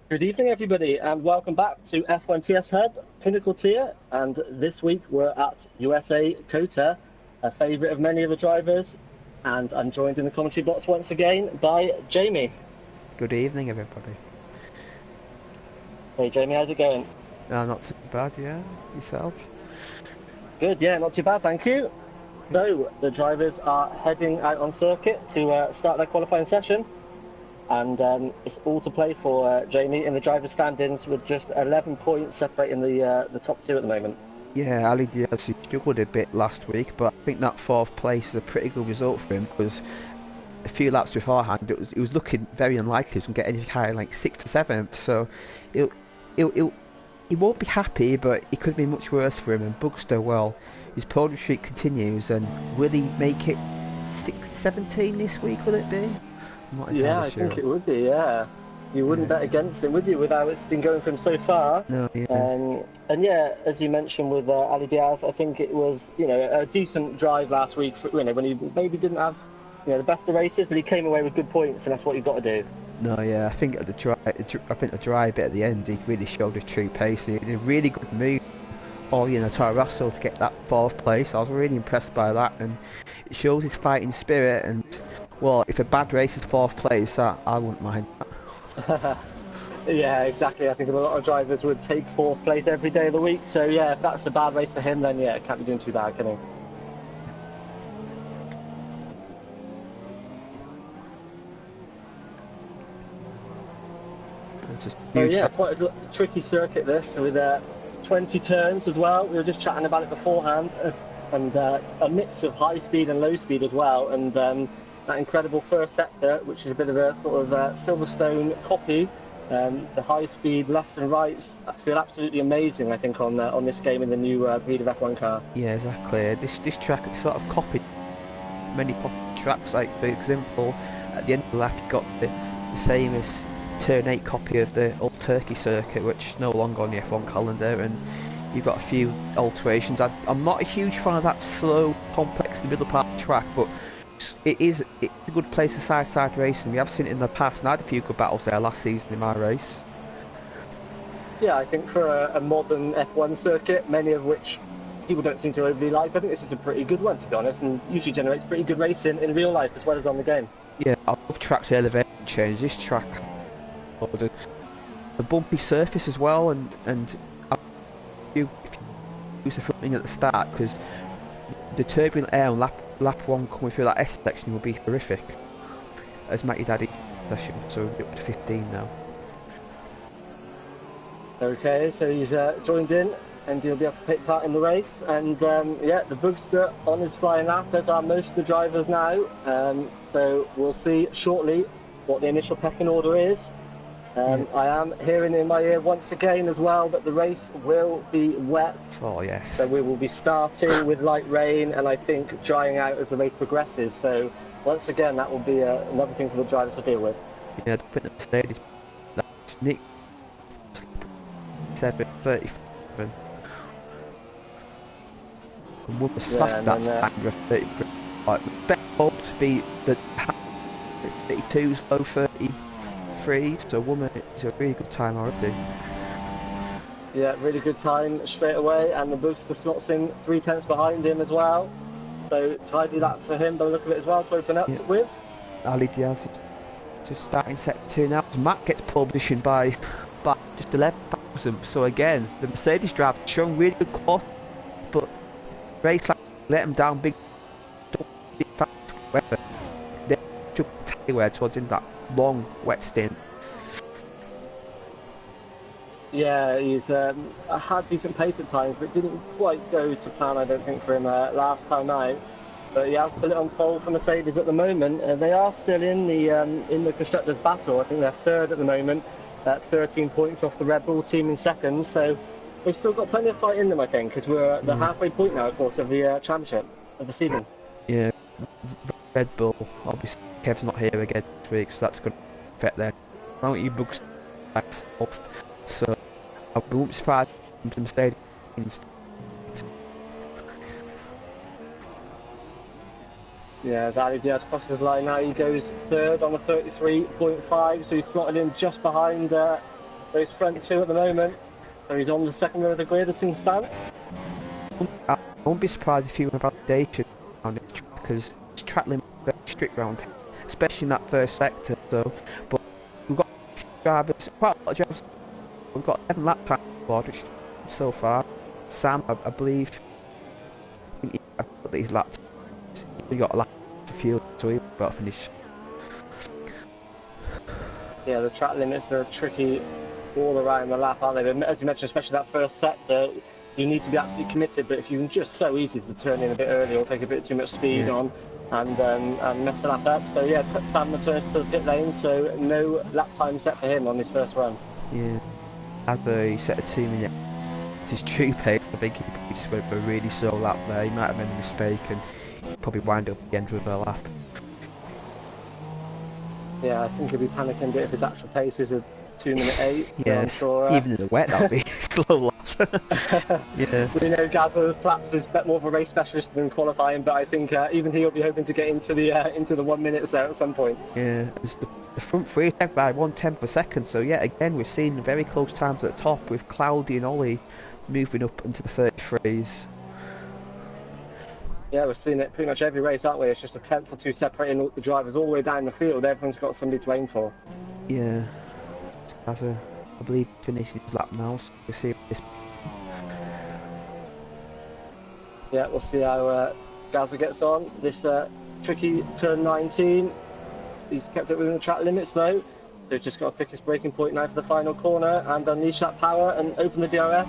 Good evening, everybody, and welcome back to F1 TS Hub, Pinnacle tier. And this week we're at USA COTA, a favourite of many of the drivers. And I'm joined in the commentary box once again by Jamie. Good evening, everybody. Hey, Jamie, how's it going? Not too bad, yeah. Yourself? Good, yeah, not too bad, thank you. So the drivers are heading out on circuit to start their qualifying session. And it's all to play for Jamie in the driver's standings with just 11 points separating the top two at the moment. Yeah, Ali Diaz he struggled a bit last week, but I think that fourth place is a pretty good result for him because a few laps beforehand it was looking very unlikely to get anything higher like 6th or 7th. So he won't be happy, but it could be much worse for him. And Bugster, well, his podium streak continues, and will he make it 17 this week? Will it be? I'm not Yeah, entirely I sure. think it would be, yeah. You wouldn't bet against him, would you, with how it's been going for him so far? No, yeah. And yeah, as you mentioned with Ali Diaz, I think it was, a decent drive last week, when he maybe didn't have, the best of races, but he came away with good points, and that's what you've got to do. No, yeah, I think at the dry bit at the end, he really showed his true pace. He did a really good move, Toro Rosso to get that fourth place. I was really impressed by that, and it shows his fighting spirit. And well, if a bad race is fourth place, I wouldn't mind that. Yeah, exactly. I think a lot of drivers would take fourth place every day of the week. So yeah, if that's a bad race for him, then yeah, it can't be doing too bad, can he? So yeah, quite a tricky circuit this, with 20 turns as well. We were just chatting about it beforehand, and a mix of high speed and low speed as well, and that incredible first sector, which is a bit of a sort of Silverstone copy. The high speed left and rights feel absolutely amazing, I think, on this game in the new breed of F1 car. Yeah, exactly. This track is sort of copied many popular tracks. Like for example, at the end of the lap, you got the famous Turn 8 copy of the Old Turkey circuit, which is no longer on the F1 calendar, and you've got a few alterations. I'm not a huge fan of that slow, complex middle part of the track, but it's a good place for side-side racing. We have seen it in the past, and I had a few good battles there last season in my race. Yeah, I think for a modern F1 circuit, many of which people don't seem to overly like, I think this is a pretty good one, to be honest, and usually generates pretty good racing in real life as well as on the game. Yeah, I love tracks elevation change. This track the bumpy surface as well, and if you use the front wing at the start, because the turbulent air on lap 1 coming through that S section will be horrific. As Matty Daddy session, so we're up to 15 now. Okay, so he's joined in, and he'll be able to take part in the race. And yeah, the Bugster on his flying lap, as are most of the drivers now. So we'll see shortly what the initial pecking order is. I am hearing in my ear once again as well that the race will be wet. Oh yes. So we will be starting with light rain, and I think drying out as the race progresses. So once again, that will be another thing for the drivers to deal with. Yeah, I think the Mercedes Nick 7:37. And would have smashed that under 30. Like better hope to be the 32s, low 30. So woman, it's a really good time already. Yeah, really good time straight away, and the Booster slots in 3 tenths behind him as well. So tidy that for him by the look of it as well to open up with. Ali Diaz is just starting sector 2 now. Matt gets pole position by just 11,000. So again, the Mercedes driver showing really good quality, but race let him down big. They took anywhere towards in that long wet stint. Yeah, he's had decent pace at times, but didn't quite go to plan, I don't think, for him last time out. But he has put it on pole for Mercedes at the moment. They are still in the constructors' battle. I think they're third at the moment, at 13 points off the Red Bull team in second. So they've still got plenty of fight in them, I think, because we're at the halfway point now, of course, of the championship of the season. Yeah, Red Bull. Obviously, Kev's not here again this week, so that's going to affect their. Why don't you book off? So I won't be surprised if the Mercedes. Yeah, as Ali Diaz crosses the line now, he goes third on the 33.5, so he's slotted in just behind those front two at the moment. So he's on the second row of the grid as things stand. I won't be surprised if you have validation on this track, because it's track limit very strict round here, especially in that first sector. So, but we've got drivers, quite a lot of drivers. We've got 11 lap time on board, which so far. Sam, I believe, he's got these lap times. He got a lap for fuel, so he's about to finish. Yeah, the track limits are tricky all around the lap, aren't they? But as you mentioned, especially that first sector, you need to be absolutely committed. But if you can just so easy to turn in a bit early or take a bit too much speed on and mess the lap up. So yeah, Sam returns to the pit lane, so no lap time set for him on his first run. Yeah, as he set a 2 minute. His true pace, I think he just went for a really slow lap there. He might have made a mistake and probably wind up at the end with a lap. Yeah, I think he'll be panicking a bit if his actual pace is a 2:08. Yeah, so I'm sure, even in the wet that'll be slow loss. Yeah. We know Gazza Flaps is a bit more of a race specialist than qualifying, but I think even he'll be hoping to get into the 1 minutes there at some point. Yeah, it's the front three attacked by 1/10 per second. So yeah, again we're seeing very close times at the top with Cloudy and Ollie moving up into the 33s. Yeah, we've seen it pretty much every race, aren't we? It's just a tenth or two separating the drivers all the way down the field. Everyone's got somebody to aim for. Yeah, as I believe finished his lap now, so we'll see this. Yeah, we'll see how Gazza gets on. This tricky turn 19. He's kept it within the track limits though. So he's just got to pick his braking point now for the final corner and unleash that power and open the DRS.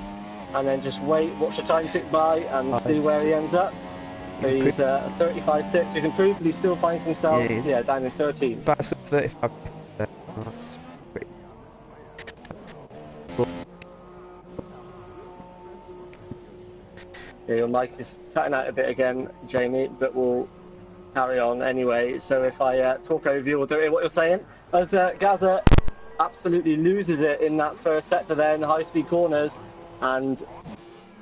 And then just wait, watch the time tick by and see where he ends up. So he's 35.6, he's improved, but he still finds himself down in 13. But 35. That's great. Yeah, your mic is cutting out a bit again, Jamie, but we'll carry on anyway. So if I talk over you or don't hear what you're saying, as Gazza absolutely loses it in that first sector there in the high-speed corners, and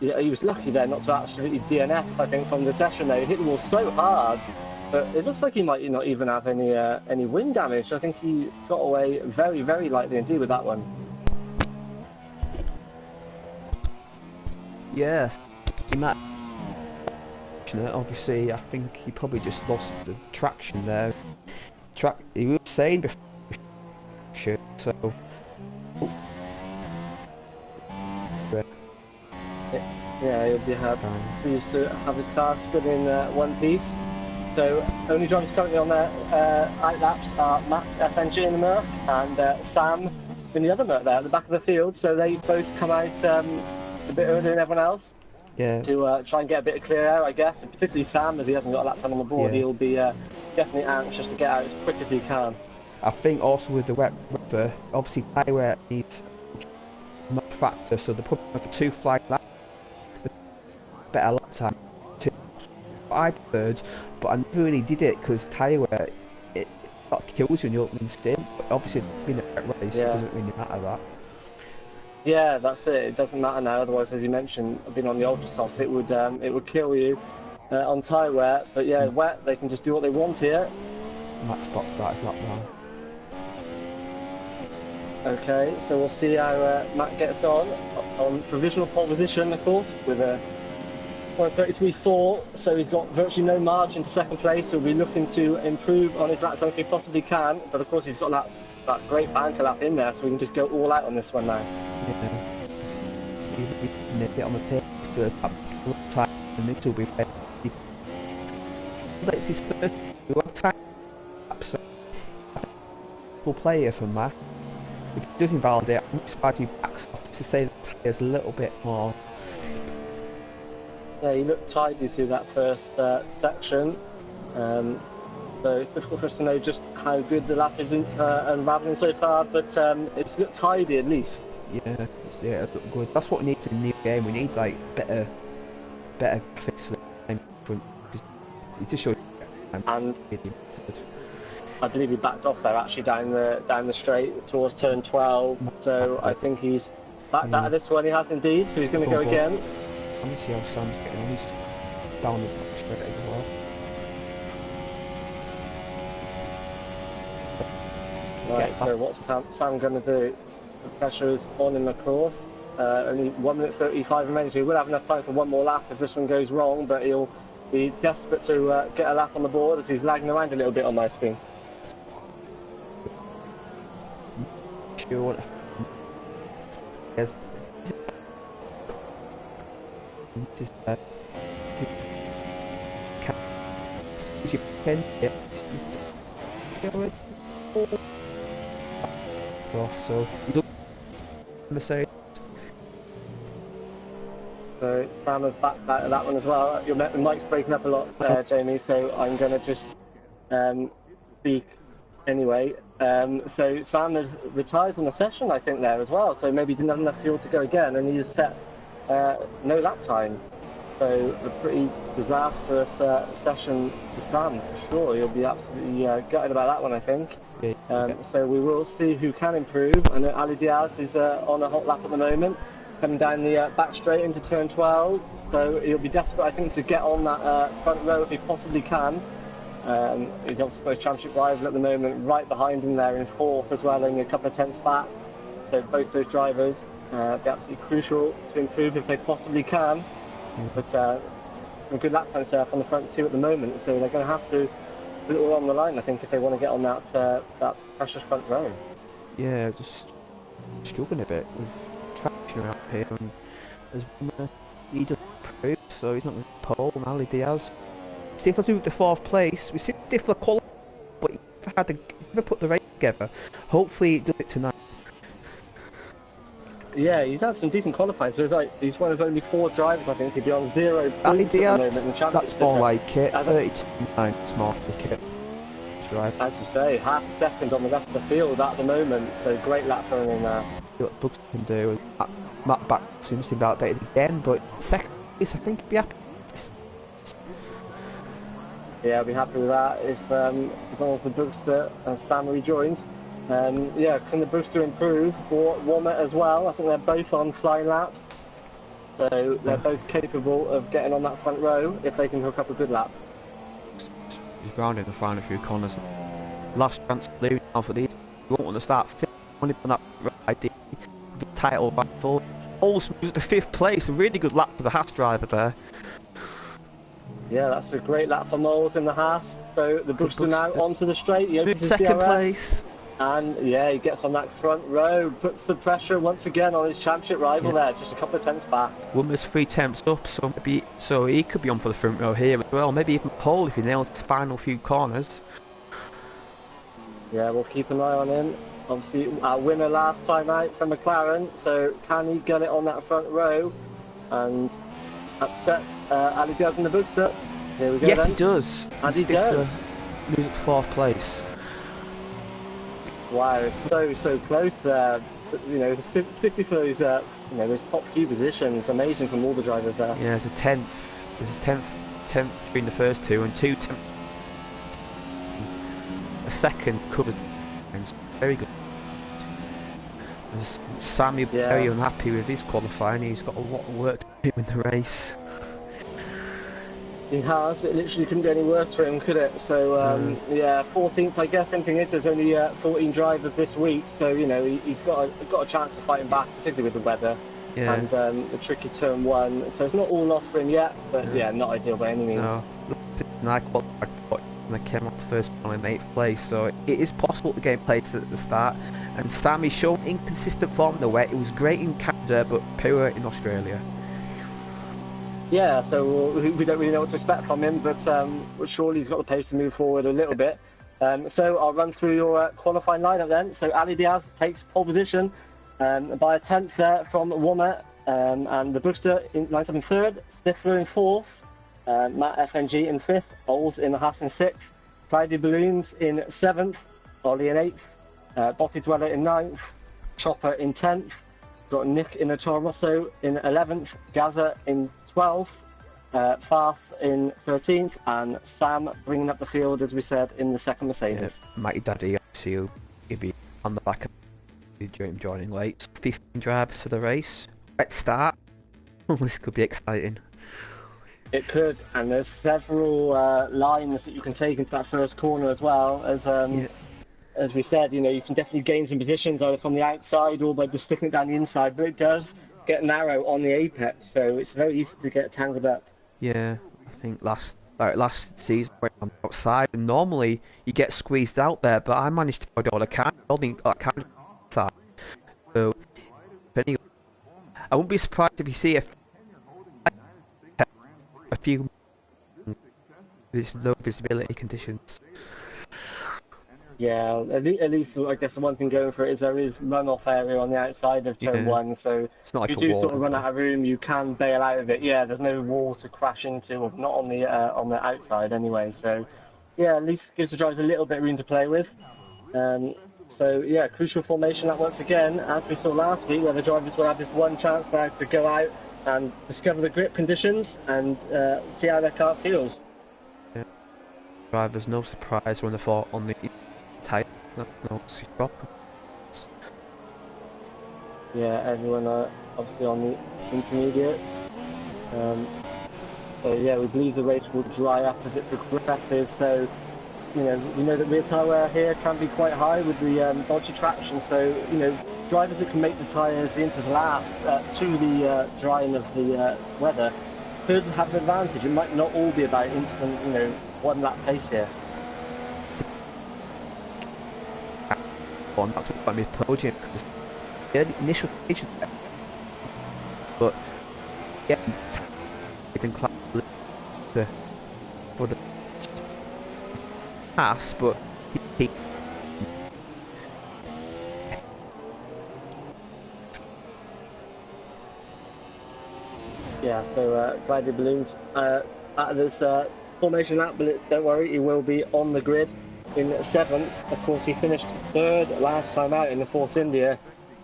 yeah, he was lucky there not to absolutely DNF, I think, from the session there. He hit the wall so hard, but it looks like he might not even have any wind damage. I think he got away very, very lightly indeed with that one. Yeah, he might. Obviously, I think he probably just lost the traction there. He was saying before, so. Yeah, he'll be pleased to have his car stood in one piece. So, only drivers currently on their outlaps are Matt FNG in the Merc and Sam in the other Merc there at the back of the field. So they both come out a bit earlier than everyone else. Yeah. To try and get a bit of clear air, I guess. And particularly Sam, as he hasn't got a lap time on the board, he'll be definitely anxious to get out as quick as he can. I think also with the wet weather, obviously tyre wear needs not a factor, so they're putting for 2 flag laps. Better lap time. I preferred, but I never really did it because tyre wear it kills you in the opening stint. But obviously, being a wet race, it doesn't really matter that. Yeah, that's it. It doesn't matter now. Otherwise, as you mentioned, being on the ultra softs, it would kill you on tyre wear. But yeah, wet, they can just do what they want here. Matt Spot started lap now. Okay, so we'll see how Matt gets on provisional pole position, of course, with a 1:33.4. So he's got virtually no margin to second place. He'll be looking to improve on his lap time if he possibly can. But of course, he's got that great banker lap in there, so we can just go all out on this one now. Yeah, nip it on the pit for a time, and it will be ready. It's his first time, so full player for Matt. If he does invalidate, I'm surprised he backs off to say the tyres a little bit more. Yeah, he looked tidy through that first section. So it's difficult for us to know just how good the lap is unraveling so far, but it's looked tidy at least. Yeah, it looked good. That's what we need for the new game. We need like better graphics for the time front. It just shows. And I believe he backed off there actually down the straight towards turn 12. So I think he's backed out of this one. He has indeed. So he's going to go again. Let me see how Sam's getting on. He's down the back straight as well. Right, so what's Sam going to do? the pressure is on in the course. Only 1 minute 35 remains. We will have enough time for one more lap if this one goes wrong, but he'll be desperate to get a lap on the board as he's lagging around a little bit on my screen. Sure. Yes. So Mercedes. So Sam has backed out of that one as well. Your mic's breaking up a lot there, Jamie, so I'm going to just speak anyway. So Sam has retired from the session, I think, there as well, so maybe didn't have enough fuel to go again, and he's set no lap time. So a pretty disastrous session for Sam, for sure. He'll be absolutely gutted about that one, I think. So we will see who can improve. I know Ali Diaz is on a hot lap at the moment, coming down the back straight into turn 12. So he'll be desperate, I think, to get on that front row if he possibly can. He's obviously got his championship rival at the moment right behind him there in fourth as well, only a couple of tenths back. So both those drivers be absolutely crucial to improve if they possibly can. But a good lap time set on the front two at the moment, so they're going to have to put it all on the line, I think, if they want to get on that precious front row. Yeah, just struggling a bit with traction around here, and he doesn't improve, so he's not going to pole. And Ali Diaz, Stifler's moved to fourth place. We see Stifler qualify, but he's never put the race together. Hopefully, he does it tonight. Yeah, he's had some decent qualifying. So he's one of only 4 drivers, I think, to be on 0 points Ali at the Diaz, moment in the championship. that's more like it. 32.9 small ticket. Drive. As you say, half a second on the rest of the field at the moment. So great lap for him in there. What Bugs can do is Matt back seems to be outdated again, but second place, I think he'd be happy. Yeah, I'll be happy with that if as long as the Bookster and Sam rejoins. Yeah, can the Booster improve, or Womet as well? I think they're both on flying laps, so they're both capable of getting on that front row if they can hook up a good lap. He's rounding the final few corners. Last chance to lose now for these. You won't want to start fifth. Only on that idea. The title back full. Almost moves to 5th place. A really good lap for the Haas driver there. Yeah, that's a great lap for Moles in the Haas. So the Booster now onto the straight. He opens his second DRS. Place. And yeah, he gets on that front row, puts the pressure once again on his championship rival there, just a couple of tenths back. Womer's 3 tenths up, so he could be on for the front row here as well. Maybe even pole if he nails his final few corners. Yeah, we'll keep an eye on him. Obviously, our winner last time out from McLaren, so can he get it on that front row and upset Ali Diaz in the Bookster? Here we go. Yes, then. he does. And he does. Loses 4th place. Wow, it's so close there. You know, 50 for those, those top few positions. Amazing from all the drivers there. Yeah, it's a 10th. There's a 10th between the first two, and 2 tenths. A second covers. Very good. Sammy very unhappy with his qualifying. He's got a lot of work to do in the race. He has. It literally couldn't be any worse for him, could it? So, yeah, 14th, I guess. Anything is, there's only 14 drivers this week, so, you know, he's got a chance of fighting back, particularly with the weather and the tricky turn 1. So it's not all lost for him yet, but, yeah, not ideal by any means. No. I qualified, and I came off the first one in 8th place, so it is possible to gain place at the start. And Sammy's shown inconsistent form in the wet. It was great in Canada, but poor in Australia. Yeah, so we don't really know what to expect from him, but surely he's got the pace to move forward a little bit. So I'll run through your qualifying lineup then. So Ali Diaz takes pole position by a tenth there from Womet, and the Bookster lines up in 3rd, Stifler in 4th, Matt FNG in 5th, Oles in the Haas in 6th, Cloudy Balloons in 7th, Ollie in 8th, Botty Dweller in 9th, Chopper in 10th, got Nick in the Toro Rosso in 11th, Gaza in 12th, Farth in 13th, and Sam bringing up the field, as we said, in the second Mercedes. Yeah, Mighty Daddy, he'll be on the back of him joining late. 15 drivers for the race. Let's start. This could be exciting. It could, and there's several lines that you can take into that first corner as well, as as we said, you know, you can definitely gain some positions either from the outside or by just sticking it down the inside, but it does get narrow on the apex, so it's very easy to get tangled up. Yeah, I think last season when I'm outside, and normally you get squeezed out there, but I managed to avoid all the kind outside. So, anyway, I wouldn't be surprised if you see a few low visibility conditions. Yeah, at least I guess the one thing going for it is there is runoff area on the outside of turn one, so It's not like if a you do wall, sort of run out of room, you can bail out of it. Yeah, there's no wall to crash into, or not on the outside anyway. So yeah, at least gives the drivers a little bit of room to play with. So yeah, crucial formation that once again, as we saw last week, where the drivers will have this one chance now to go out and discover the grip conditions and see how their car feels. Yeah. Drivers, no surprise when they fought on the type, no drop. Yeah, everyone obviously on the intermediates. So yeah, we believe the race will dry up as it progresses. So you know, we know that rear tyre wear here can be quite high with the dodgy traction. So you know, drivers who can make the tyres the inters last to the drying of the weather could have an advantage. It might not all be about instant, you know, one lap pace here. On that's what got me podium, because the initial station, but yeah, in class the for the pass, but he Yeah, so Glidey Balloons out of this formation lap, but don't worry, he will be on the grid in 7th. Of course, he finished 3rd last time out in the Force India,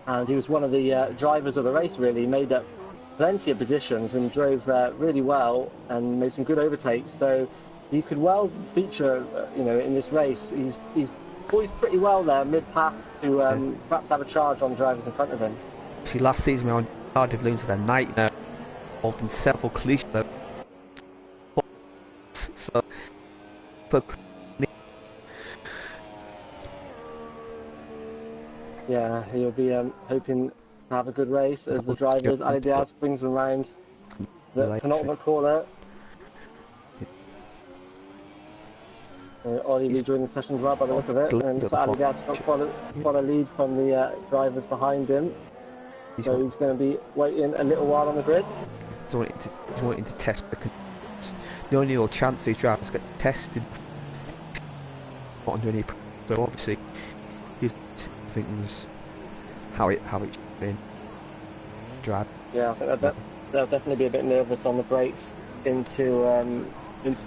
and he was one of the drivers of the race, really. He made up plenty of positions and drove really well and made some good overtakes, so he could well feature you know, in this race. He's poised pretty well there mid-path to perhaps have a charge on the drivers in front of him. see last season we were on Cardiff Balloons at a nightmare, involved in several collisions. So, but yeah, he'll be hoping to have a good race as the drivers. Ali Diaz brings them round the penultimate corner. Ollie rejoined the session as well by the look of it, and so Ali Diaz got quite a lead from the drivers behind him. So he's going to be waiting a little while on the grid. He's wanting to test the only real chance these drivers get tested not under any. So obviously these things how it should be drive. Yeah, I think they'll definitely be a bit nervous on the brakes into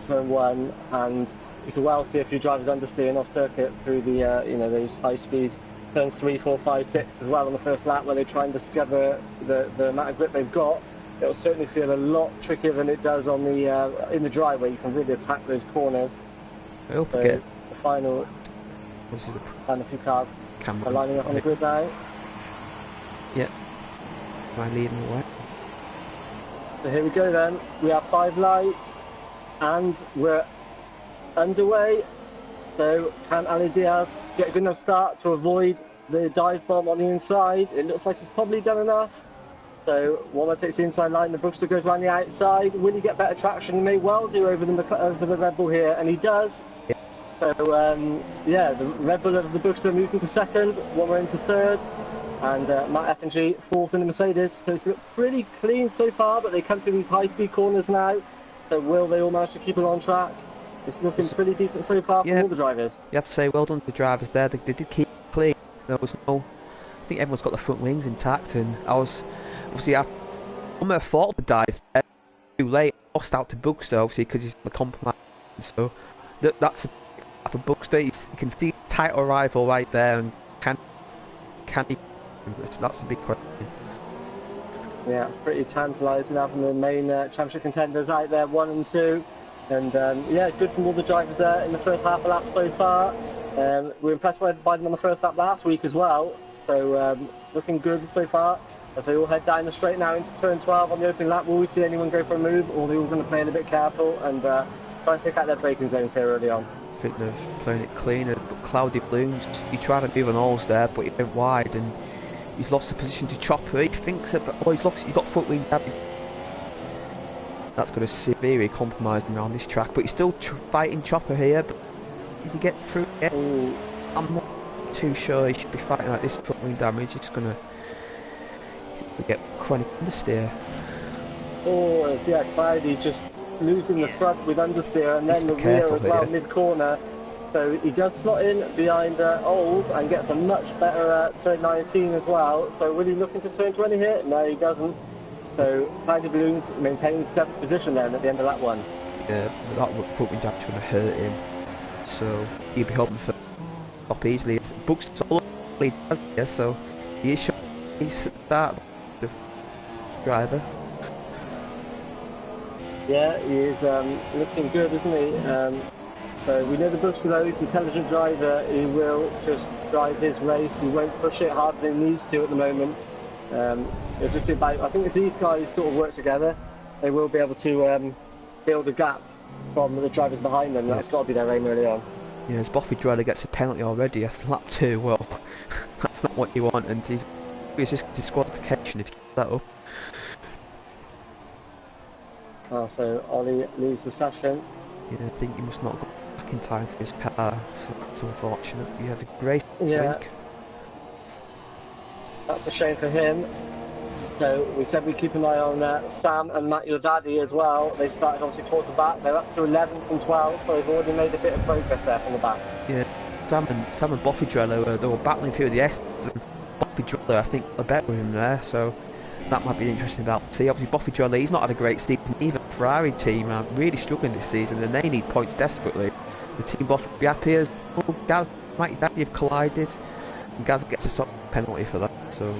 turn 1, and you can well see a few drivers understeering off circuit through the you know, those high speed turns 3, 4, 5, 6 as well on the first lap, where they try and discover the amount of grip they've got. It'll certainly feel a lot trickier than it does on the in the dry, where you can really attack those corners. I hope so the final few cars are lining up on the grid now. Yeah, am I leading the way? So here we go then. We have 5 lights and we're underway. So can Ali Diaz get a good enough start to avoid the dive bomb on the inside? It looks like he's probably done enough. So Waller takes the inside line, the Brookster goes around the outside. Will he get better traction? He may well do over the Red Bull here, and he does. Yeah. So yeah, the Red Bull of the Brookster moves into 2nd, Waller into 3rd, and Matt F&G 4th in the Mercedes. So it's looked pretty clean so far, but they come through these high-speed corners now. So will they all manage to keep it on track? It's looking pretty decent so far for all the drivers. You have to say well done to the drivers there. They did keep it clean. There was no. I think everyone's got the front wings intact, and I was obviously I almost thought the dive there too late. Lost out to Bookster obviously because he's on the compromise. So that's for Bookster. You can see title rival right there, and can he? That's a big question. Yeah, it's pretty tantalising having the main championship contenders out there, 1 and 2. And yeah, good from all the drivers there in the first half of lap so far. We're impressed by them on the first lap last week as well. So looking good so far. As they all head down the straight now into turn 12 on the opening lap, will we see anyone go for a move, or are they all going to play a bit careful and try and pick out their braking zones here early on? thinking of playing it cleaner, but Cloudy Blooms, he tried to move on alls there, but he went wide and he's lost the position to Chopper. He thinks that, oh, he's got foot wing damage. That's going to severely compromise him around this track, but he's still fighting Chopper here. But does he get through it? I'm not too sure he should be fighting like this foot wing damage. It's going to get chronic understeer. Oh, yeah, Cloudy just losing the front with understeer and then the rear as well, mid-corner. So he does slot in behind Old and gets a much better turn 19 as well. So will he look into turn 20 here? No, he doesn't. So Cloudy Balloons maintains 7th position then at the end of that one. Yeah, that foot wing damage is going to hurt him. So he'll be hoping for up easily. It's Bucks all he does here, so he is shot. He's that the driver. Yeah, he is looking good, isn't he? So we know the Bush below, he's an intelligent driver. He will just drive his race. He won't push it harder than he needs to at the moment. It'll just be about, I think if these guys sort of work together, they will be able to build a gap from the drivers behind them. That's got to be their aim early on. Yeah, as Boffy Driver gets a penalty already after lap 2, well, that's not what you want, and he's just disqualification if you get that up. Oh, so Ollie leaves the session. Yeah, I think he must not go back in time for his car, so that's unfortunate. He had a great week. That's a shame for him. So we said we'd keep an eye on Sam and Matt, your daddy, as well. They started obviously towards the back. They're up to 11th and 12th, so they've already made a bit of progress there from the back. Yeah, Sam and Boffy Drello, they were battling through the S, and Boffy Drello, I think, are better with him there, so that might be interesting about to see. Obviously, Boffy Drello, he's not had a great season. Even the Ferrari team are really struggling this season, and they need points desperately. The team boss will be happy as Gaz might have collided, and Gaz gets a stop penalty for that. So.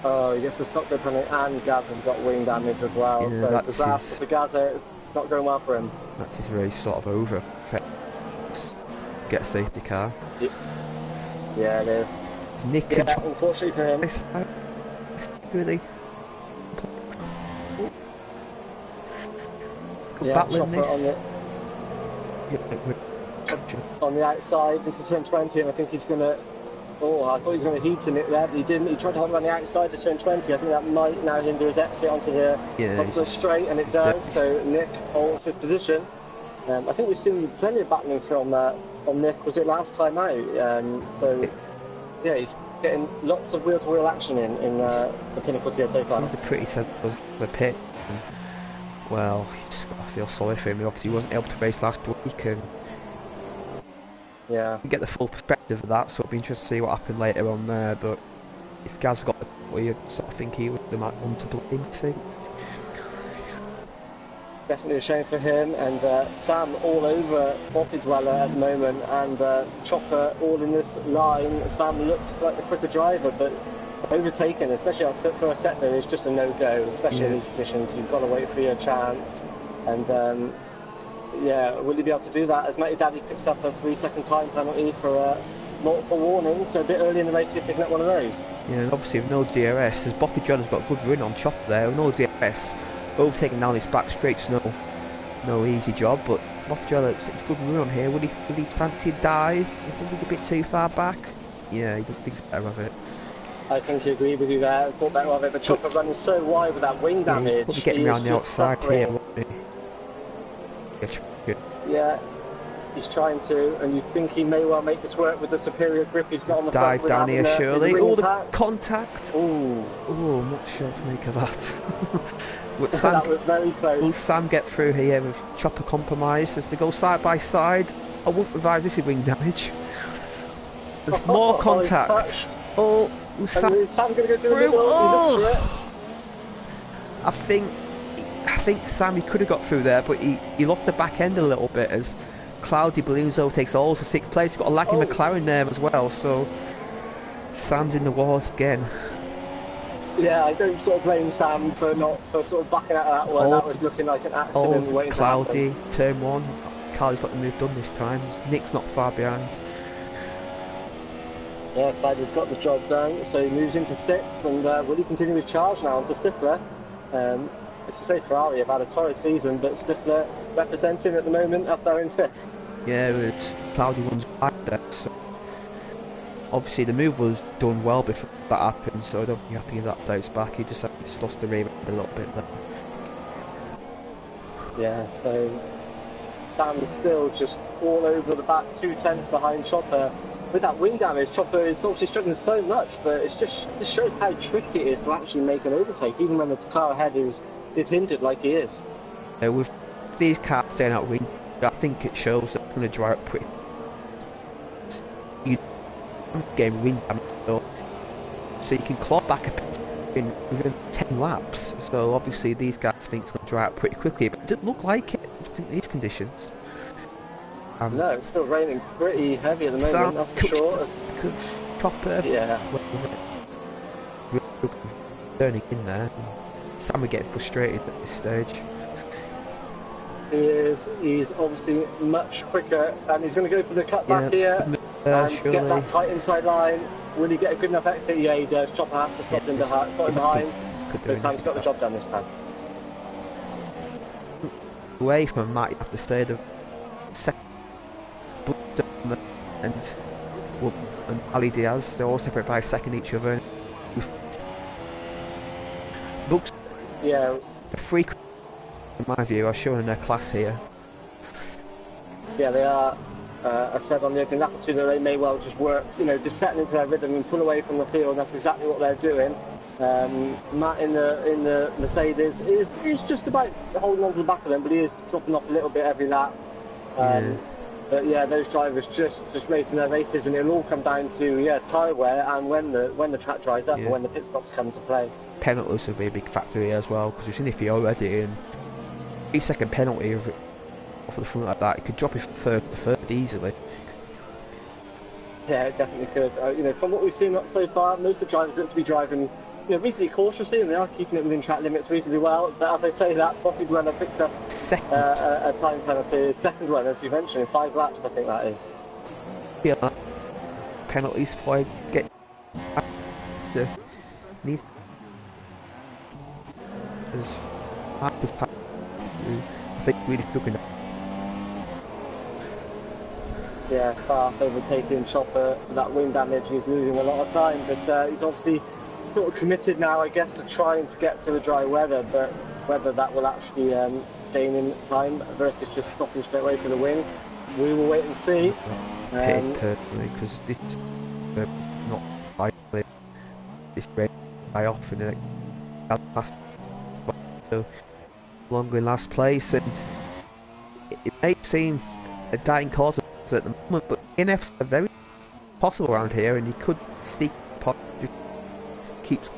Oh, he gets a stop penalty, and Gaz has got wing damage as well. Yeah, so that's disaster for Gaz. It's not going well for him. That's his race sort of over. Get a safety car. Yeah, it is. Nick unfortunately for him. It's really. Battling this. On the outside into turn 20, and I think he's going to. Oh, I thought he was going to heat in it there, but he didn't. He tried to hold it on the outside to turn 20. I think that might now hinder his exit onto the straight, and it does. So Nick holds his position. I think we've seen plenty of battling from Nick. Was it last time out? So yeah, he's getting lots of wheel-to-wheel action in the Pinnacle tier so far. He's a pretty set the pit. Well, I feel sorry for him. He obviously wasn't able to race last week, and yeah, get the full perspective of that. So it'll be interesting to see what happened later on there. But if Gaz got the weird, sort of think he was the one to blame. I think. Definitely a shame for him, and Sam all over Boffy Dweller at the moment, and Chopper all in this line. Sam looks like the quicker driver, but overtaken, especially on first sector, is just a no-go, especially in these conditions. You've got to wait for your chance, and yeah, will he be able to do that? As Matty Daddy picks up a 3-second time penalty for multiple warnings, so a bit early in the race you're picking up one of those. Yeah, and obviously with no DRS, as Boffy Dweller's got a good run on Chopper there, with no DRS. Overtaking down his back straight's no easy job, but Boffy Dweller, it's a good run on here. Would he fancy a dive? You think he's a bit too far back? Yeah, he doesn't think he's better of it. I think he agreed with you there. Thought better of it, but Chopper running so wide with that wing damage. He'll be getting around the outside here, won't he? Yeah, he's trying to, and you think he may well make this work with the superior grip he's got on the front. Dive down here, surely. Oh, the contact! Oh, I'm not sure to make of that. That was very close. Will Sam get through here with Chopper compromised as they go side by side? I wouldn't advise this with wing damage. There's more contact. Oh, Sam going to go through. I think Sam, he could have got through there, but he lost the back end a little bit as Cloudy Balloons overtakes all for 6th place. He's got a lagging McLaren there as well, so Sam's in the wars again. Yeah, I don't sort of blame Sam for sort of backing out of that one. That was looking like an accident waiting to happen. Cloudy, turn 1. Carly's got the move done this time. Nick's not far behind. Yeah, Cloudy's got the job done, so he moves into 6th, and will he continue his charge now onto Stifler? As you say, Ferrari have had a torrid season, but Stifler representing at the moment up there in 5th. Yeah, with cloudy ones right there. So obviously the move was done well before that happened, so I don't think you have to give that bounce back. He just lost the rear end a little bit there. Yeah, so Sam's still just all over the back, 2 tenths behind Chopper. With that wing damage, Chopper is obviously struggling so much, but it just shows how tricky it is to actually make an overtake, even when the car ahead is hindered like he is. With these cars staying out wing, I think it shows that it's going to dry up pretty. You game wing damage, so you can claw back a bit within 10 laps. So obviously these guys think it's going to dry out pretty quickly, but it doesn't look like it in these conditions. No, it's still raining pretty heavy at the moment, that's for sure. Chopper, yeah, turning in there. Sam are getting frustrated at this stage. He's obviously much quicker, and he's going to go for the cutback here and get that tight inside line. Will he get a good enough exit? Yeah, he does. Chopper has to stop him behind. But Sam's got the job done this time. Away from Matt, you have to say the second and Ali Diaz, they're all separated by a second each other. Looks yeah, the freak in my view are showing their class here. Yeah, they are. I said on the opening lap or two that they may well just work, just settle into their rhythm and pull away from the field. That's exactly what they're doing. Matt in the Mercedes is just about holding on to the back of them, but he is dropping off a little bit every lap. But yeah, those drivers just racing their races, and it'll all come down to tyre wear and when the track dries up and when the pit stops come to play. Penalties will be a big factor here as well, because we've seen if he already in 3-second penalty off of the front like that, he could drop his third easily. Yeah, it definitely could. From what we've seen so far, most of the drivers look to be driving reasonably cautiously, and they are keeping it within track limits reasonably well. But as I say that, Bobby's runner picked up a time penalty, second one, as you mentioned, in 5 laps, I think that is. Yeah, penalties for get to needs as I think really looking at. Yeah, fast overtaking Chopper for that wing damage. He's losing a lot of time, but he's obviously sort of committed now, I guess, to trying to get to the dry weather, but whether that will actually gain in time versus just stopping straight away for the wing, we will wait and see. Personally, because this is not likely this way I often last longer in last place, and it may seem a dying cause at the moment, but NFs are very possible around here, and you could sneak just keeps.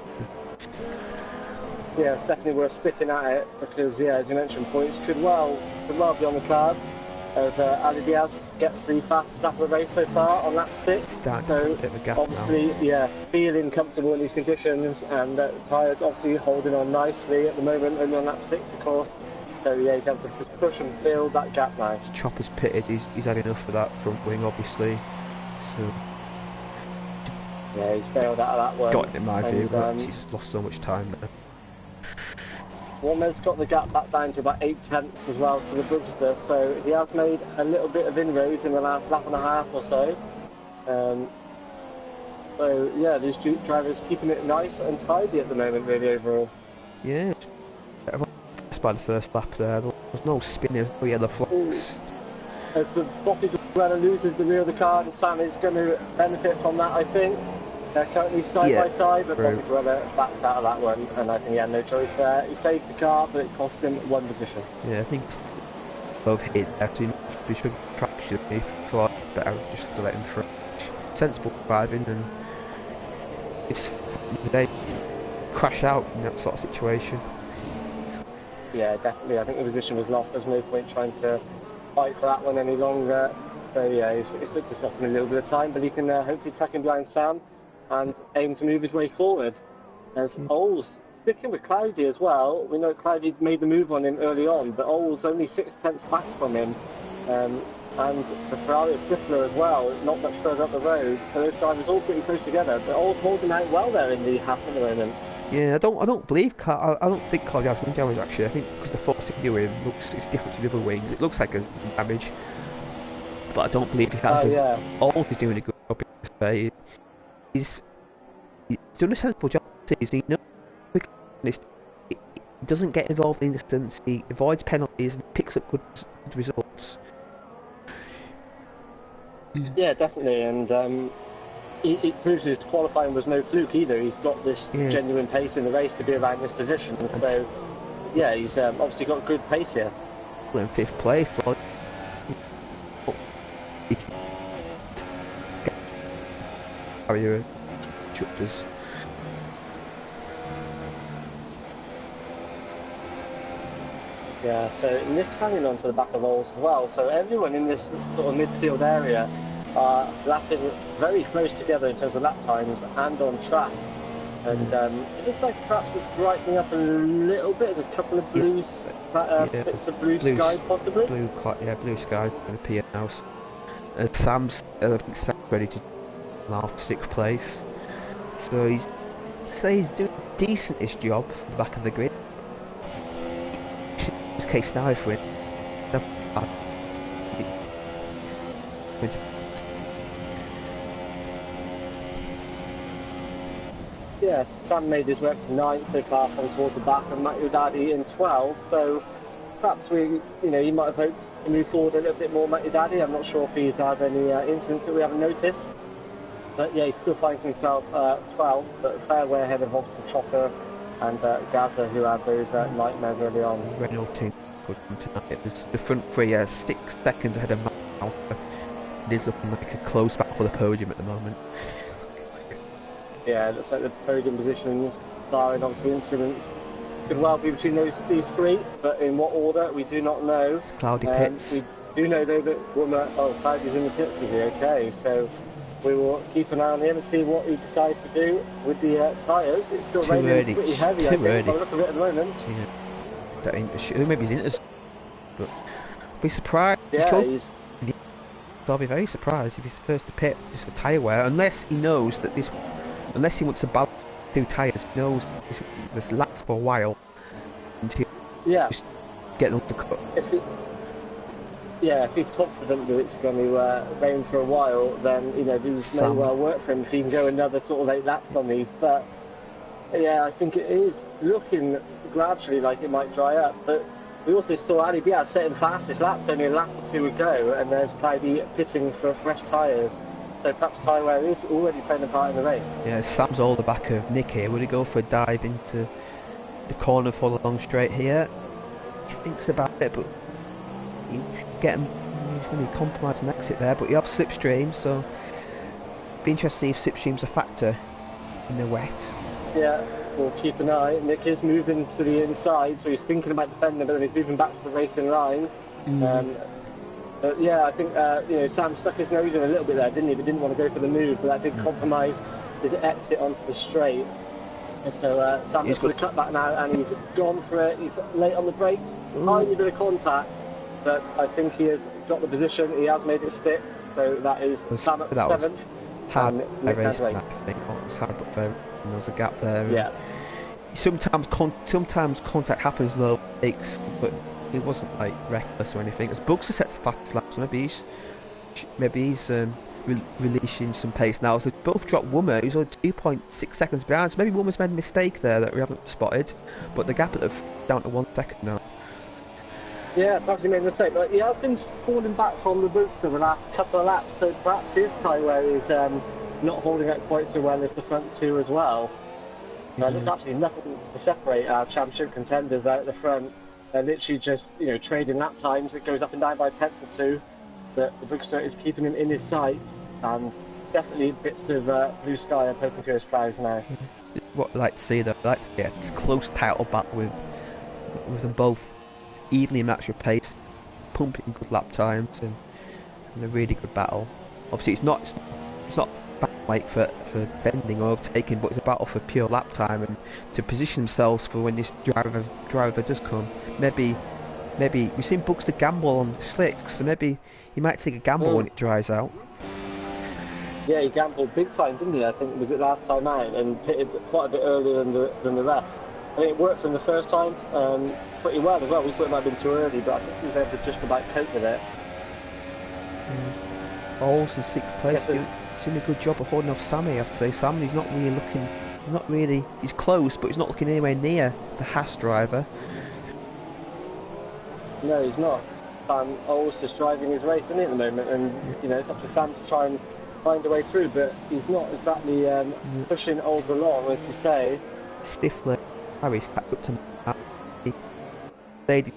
Yeah, it's definitely worth sticking at it because, as you mentioned, points could well be on the cards as Ali Diaz gets the fastest lap of the race so far on lap 6. So obviously, feeling comfortable in these conditions, and the tyres obviously holding on nicely at the moment, only on lap 6, of course. So he's able to just push and build that gap now. Chopper's pitted, he's had enough for that front wing, obviously. So yeah, he's bailed out of that one. Got it in my view, but he's just lost so much time there. Warner's got the gap back down to about 8 tenths as well to the Brewster, so he has made a little bit of inroads in the last lap and a half or so. So yeah, these two drivers keeping it nice and tidy at the moment, really, overall. Yeah, by the first lap there was no spinners, no yellow flags. As the Bobby loses the rear of the car, and Sam is going to benefit from that, I think. They're currently side by side, but Bobby backs out of that one, and I think he had no choice there. He saved the car, but it cost him 1 position. Yeah, I think both hit actually we should traction me for better just to let him through. Sensible driving, and if they crash out in that sort of situation. Yeah, definitely. I think the position was lost. There's no point trying to fight for that one any longer. So yeah, it's just lost him a little bit of time, but he can hopefully tuck in behind Sam and aim to move his way forward. As Oles sticking with Cloudy as well. We know Cloudy made the move on him early on, but Oles only 6 tenths back from him. And the Ferrari of Stifler as well, not much further up the road. So those drivers all pretty close together, but Oles holding out well there in the half at the moment. Yeah, I don't believe I don't think Cloudy has wing damage actually. I think because the 46 new wing it's different to the other wing. It looks like there's damage. but I don't believe he has. Yeah. He's doing a good job. He's done a sensible job. He knows he doesn't get involved in incidents. He avoids penalties and picks up good results. Yeah, definitely, and it proves his qualifying was no fluke either. He's got this genuine pace in the race to be around this position. So, yeah, he's obviously got good pace here. In 5th place, well, he can carry chuckers. Yeah, so Nick hanging on to the back of Ols as well. So everyone in this sort of midfield area are lapping very close together in terms of lap times and on track. And it looks like perhaps it's brightening up a little bit. There's a couple of bits of blue sky possibly. Blue sky going to appear now. Sam's ready to now for 6th place. So he's doing a decentish job from the back of the grid. In this case now if we're yeah, Sam made his way up to 9th so far, from towards the back, and Matthew Daddy in 12th. So perhaps you might have hoped to move forward a little bit more, Matthew Daddy. I'm not sure if he's had any incidents that we haven't noticed. But yeah, he still finds himself 12th, but a fair way ahead of obviously Chopper and Gaza, who had those nightmares early on. Renault team good tonight. It was the front three 6 seconds ahead of Alpha. It is looking like a close battle for the podium at the moment. Yeah, it looks like the podium positions, barring obviously incidents, could well be between these three, but in what order we do not know. It's cloudy pits. We do know though that Cloudy's in the pits with you, okay, so we will keep an eye on him and see what he decides to do with the tyres. It's still raining pretty heavy, I think, by the look of it at the moment. Yeah. Maybe he's into, but I'll be surprised. Yeah, I'll be very surprised if he's the first to pit just for tyre wear, unless he knows that unless he wants to balance 2 tyres, he knows this lasts for a while until just get them to cut. If he's confident that it's going to rain for a while, then these may well work for him if he can go another sort of 8 laps on these. But yeah, I think it is looking gradually like it might dry up. But we also saw Ali Diaz setting fastest laps only a lap or 2 ago, and there's Cloudy pitting for fresh tyres. So perhaps tyre wear is already playing a part in the race. Yeah, Sam's all the back of Nick here. Would he go for a dive into the corner for the long straight here? He thinks about it, but he's going to compromise an exit there. But you have slipstream, so it'd be interesting to see if slipstream's a factor in the wet. Yeah, we'll keep an eye. Nick is moving to the inside, so he's thinking about defending, but then he's moving back to the racing line. But yeah, I think Sam stuck his nose in a little bit there, didn't he? But didn't want to go for the move, but that did compromise his exit onto the straight. And so Sam's going to cut back now, and he's gone for it. He's late on the brakes, tiny bit of contact, but I think he has got the position. He has made it stick, so that is Sam at 7th. Hard race, I think. It was hard, but there was a gap there. Yeah. Sometimes contact happens low stakes, but it wasn't like reckless or anything. As Bugs sets the fastest lap, so maybe he's releasing some pace now. So both dropped Wummer, who's only 2.6 seconds behind. So maybe Wummer's made a mistake there that we haven't spotted, but the gap is down to 1 second now. Yeah, perhaps he made a mistake, but he has been falling back from the booster the last couple of laps, so perhaps his tyre wear is not holding out quite so well as the front 2 as well. There's absolutely nothing to separate our championship contenders out at the front. They're literally just, trading lap times. It goes up and down by a tenth or 2. But the bookster is keeping him in his sights, and definitely bits of blue sky are poking through his clouds now. What I'd like to see though, it's a close title battle with them both evenly matched with pace, pumping good lap times, and a really good battle. Obviously, it's not like for defending or overtaking, but it's a battle for pure lap time and to position themselves for when this driver does come. Maybe we've seen Buxter gamble on slicks, so maybe he might take a gamble when it dries out. Yeah, he gambled big time, didn't he? I think was it last time out, and pitted quite a bit earlier than the rest. I think it worked from the first time pretty well as well. We thought it might have been too early, but I think he was able to just about cope with it. Bowles in 6th place. Yes, He's doing a good job of holding off Sammy, I have to say. Sammy's not really looking, he's close, but he's not looking anywhere near the Haas driver. no, he's not. Oles just driving his race, isn't he, at the moment? And, you know, it's up to Sam to try and find a way through, but he's not exactly pushing Oles along, as you say. Stifler, Harry's back up to Lady.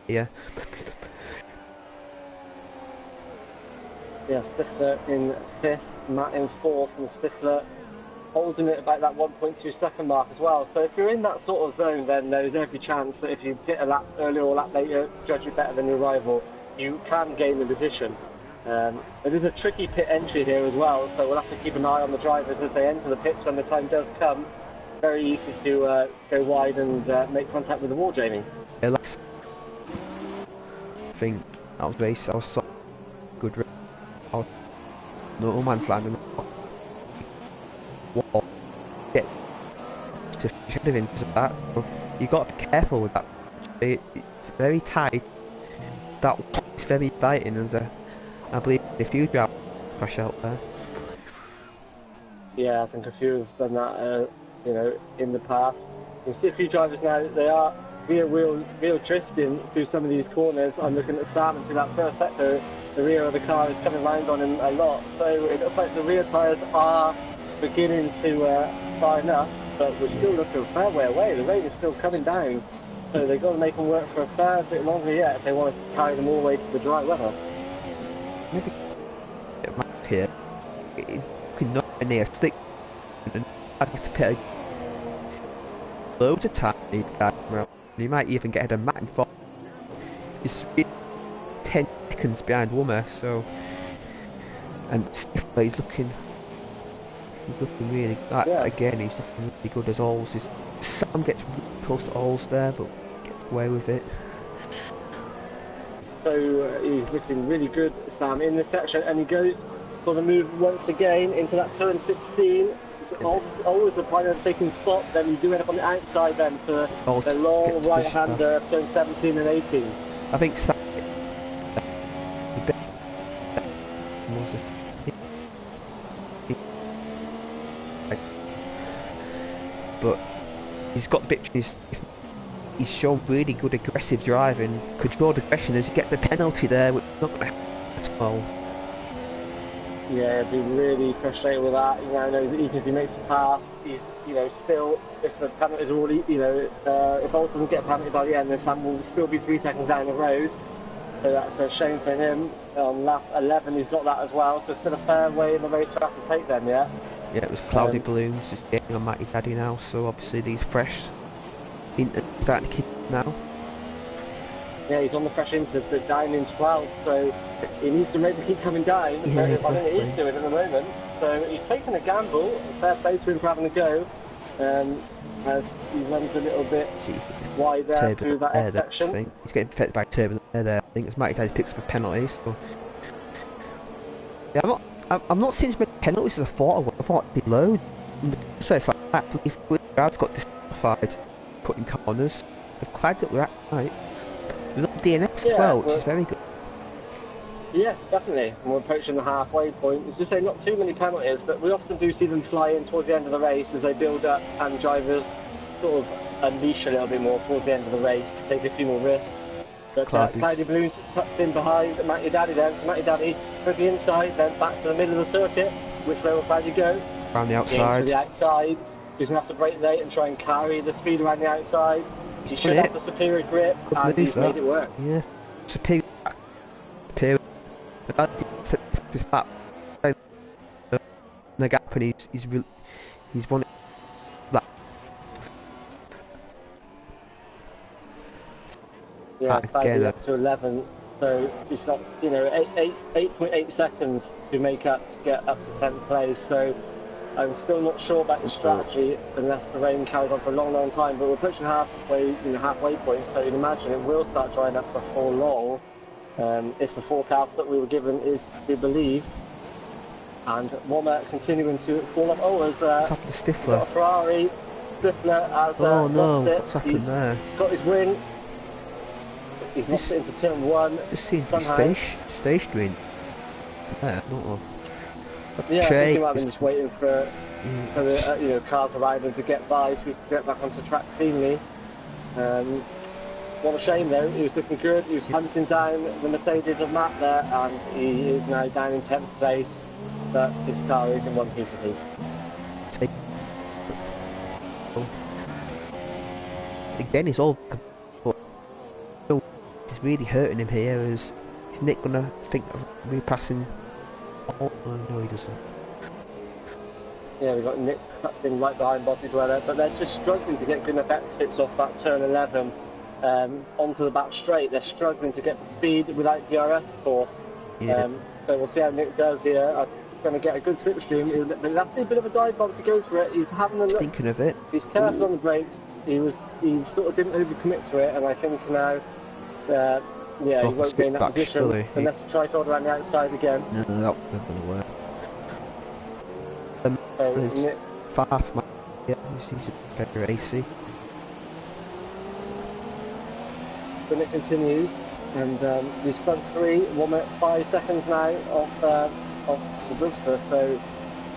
Yeah. Yeah, Stifler in 5th, Matt in 4th, and Stifler holding it about that 1.2 second mark as well. So if you're in that sort of zone, then there's every chance that if you hit a lap earlier or a lap later, judge it better than your rival, you can gain the position. It is a tricky pit entry here as well, so we'll have to keep an eye on the drivers as they enter the pits when the time does come. Very easy to go wide and make contact with the wall, Jamie. Yeah, I think that was race. I was so good. No man's land in the wall. Get to finish ahead of him because of that. So you got to be careful with that. It's very tight. That is very fighting. I believe a few drivers crash out there. Yeah, I think a few have done that, you know, in the past. You see a few drivers now, they are real drifting through some of these corners. I'm looking at Sam and through that first sector, the rear of the car is coming round on him a lot. So it looks like the rear tyres are beginning to fine up, but we're still looking a fair way away. The rain is still coming down. So they've got to make them work for a fair bit longer yet if they want to carry them all the way to the dry weather. Maybe here, not near stick, and I'd have to put loads of time. You might even get ahead of Matt and Fox. He's 10 seconds behind Wummer, so and Stifler, he's looking really. Again, he's looking really good as always. Sam gets really close to Oles there, but gets away with it. So he's looking really good, Sam, in this section, and he goes for the move once again into that turn 16. It's always the point of taking spot, then you do end up on the outside then for the long right-hander, turn 17 and 18. I think Sam... But he's got the bit... He's shown really good aggressive driving, controlled aggression as he gets the penalty there, which is not going to happen at all. Yeah, he'd be really frustrated with that. You know, knows that even if he makes a pass, he's, you know, still, if the penalties are already, you know, if Bolt doesn't get a penalty by the end, then Sam will still be 3 seconds down the road. So that's a shame for him. On lap 11, he's got that as well, so still a fair way in the race to have to take them, yeah? Yeah, it was cloudy balloons, just getting on Matty Daddy now, so obviously these fresh starting to kick now. Yeah, he's on the fresh into the down in 12, so he needs to maybe keep coming down. Yeah, exactly. I think he's doing at the moment. So he's taking a gamble, fair play to him for having a go, as he runs a little bit wider through that section. I think. He's getting affected by turbulent air there. I think as Matty Daddy picks up a penalty, so... Yeah, I'm not seeing as many penalties as I thought. I thought they'd load. So it's like that, if the crowd's got disqualified putting corners, they've clagged it right. We've got DNX 12, which is very good. Yeah, definitely. And we're approaching the halfway point. As you say, not too many penalties, but we often do see them fly in towards the end of the race as they build up and drivers sort of unleash a little bit more towards the end of the race, take a few more risks. But Cloudy Balloons tucked in behind Matty Daddy then, so Matty Daddy from the inside, then back to the middle of the circuit. Which way will Cloudy go? Around the outside. To the outside. He's going to have to brake late and try and carry the speed around the outside. He should have the superior grip, and he's made it work. Yeah, superior. Just that the gap, and he's won that. Yeah, Cloudy up to 11, so he's got 8.8 seconds to make up to get up to 10th place. So I'm still not sure about the strategy unless the rain carries on for a long time, but we're pushing halfway point, so you'd imagine it will start drying up before long, if the forecast that we were given is to be believed. And Wummer continuing to fall up. What's happened to Stifler? Got a Ferrari. Stifler has no, lost it. What's happened there? Got his wing. He's lost it into turn 1. Just seems to be stationary. Yeah, not a Yeah, I think he trade. might have been just waiting for the you know, cars around him to get by so he could get back onto track cleanly. What a shame though, he was looking good, he was hunting down the Mercedes of Matt there, and he is now down in 10th place, but his car is in one piece of piece. Again, it's all. It's really hurting him here. Is Nick gonna think of repassing? Oh no, he doesn't. Yeah, we've got Nick tucked in right behind Botty Dweller, but they're just struggling to get good enough exits off that turn 11 onto the back straight. They're struggling to get the speed without DRS, of course. Yeah. So we'll see how Nick does here. I'm going to get a good slipstream. He'll have to be a bit of a dive bomb if he goes for it. He's having a look. Thinking of it. He's careful on the brakes. He sort of didn't overcommit to it, and I think now, yeah, he won't be in that position surely. unless he tries to hold around the outside again. No, that's not gonna work. So Nick, Far from yeah, he's very racy. so Nick continues, and he's front three, 1 minute 5 seconds now off the Brewster, so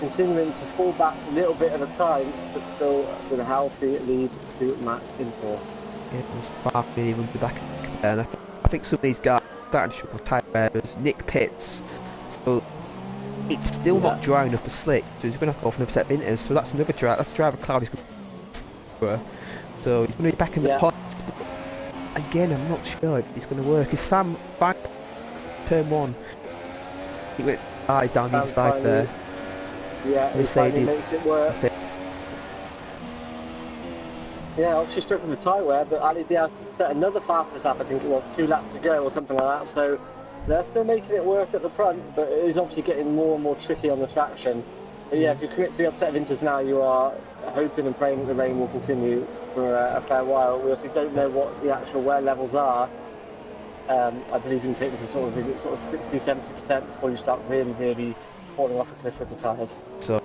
continuing to fall back a little bit at a time, but still with a healthy lead to Matt in fourth. Yeah, he's far from even be back there. And I think some of these guys are starting to struggle tyre wearers. Nick pits, so it's still not dry enough for slick, so he's going to have to go for another set of inters. So that's another drive. That's a driver cloud he's going to. So he's going to be back in the pots. Again, I'm not sure if it's going to work. Is Sam back turn 1? He went high down the inside there. Yeah, Mercedes makes it work. Yeah, obviously struggling with tyre wear, but Ali Diaz set another fastest lap, I think it was 2 laps ago or something like that, so they're still making it work at the front, but it is obviously getting more and more tricky on the traction. But yeah, if you commit to the upset of inters now, you are hoping and praying that the rain will continue for a fair while. We also don't know what the actual wear levels are. I believe you can take this to sort of 60-70% before you start really falling off a cliff with the tyres. So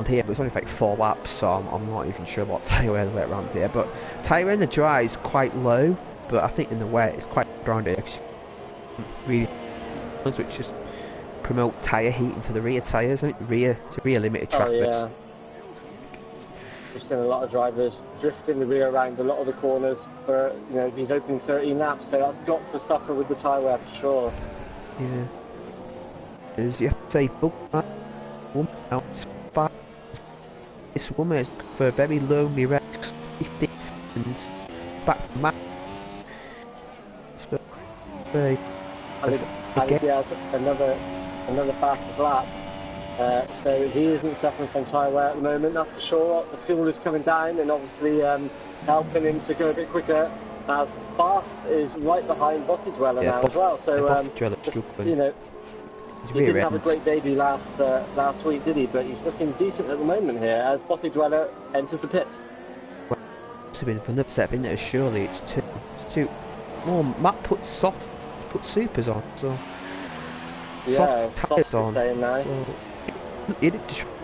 here, but it's only like 4 laps, so I'm not even sure what tyre wear the wet around here. But tyre in the dry is quite low, but I think in the wet it's quite around here. Really, which just promote tyre heating to the rear tyres, and rear limited track. Oh yeah. We've seen a lot of drivers drifting the rear around a lot of the corners for, you know, he's opening 13 laps, so that's got to suffer with the tyre wear for sure. Yeah. As you have to say, woman out 5. This woman is for a very lonely race, 15 seconds back from Matt. So, again, another fast lap. So he isn't suffering from tyre wear at the moment, that's for sure. The fuel is coming down and obviously helping him to go a bit quicker. As Bath is right behind Botty Dweller now as well. So you know, he didn't have a great debut last week, did he? But he's looking decent at the moment here as Botty Dweller enters the pit. Well, it's been for another set of inters, surely it's two. Well, Matt put supers on, so soft tyres on. So it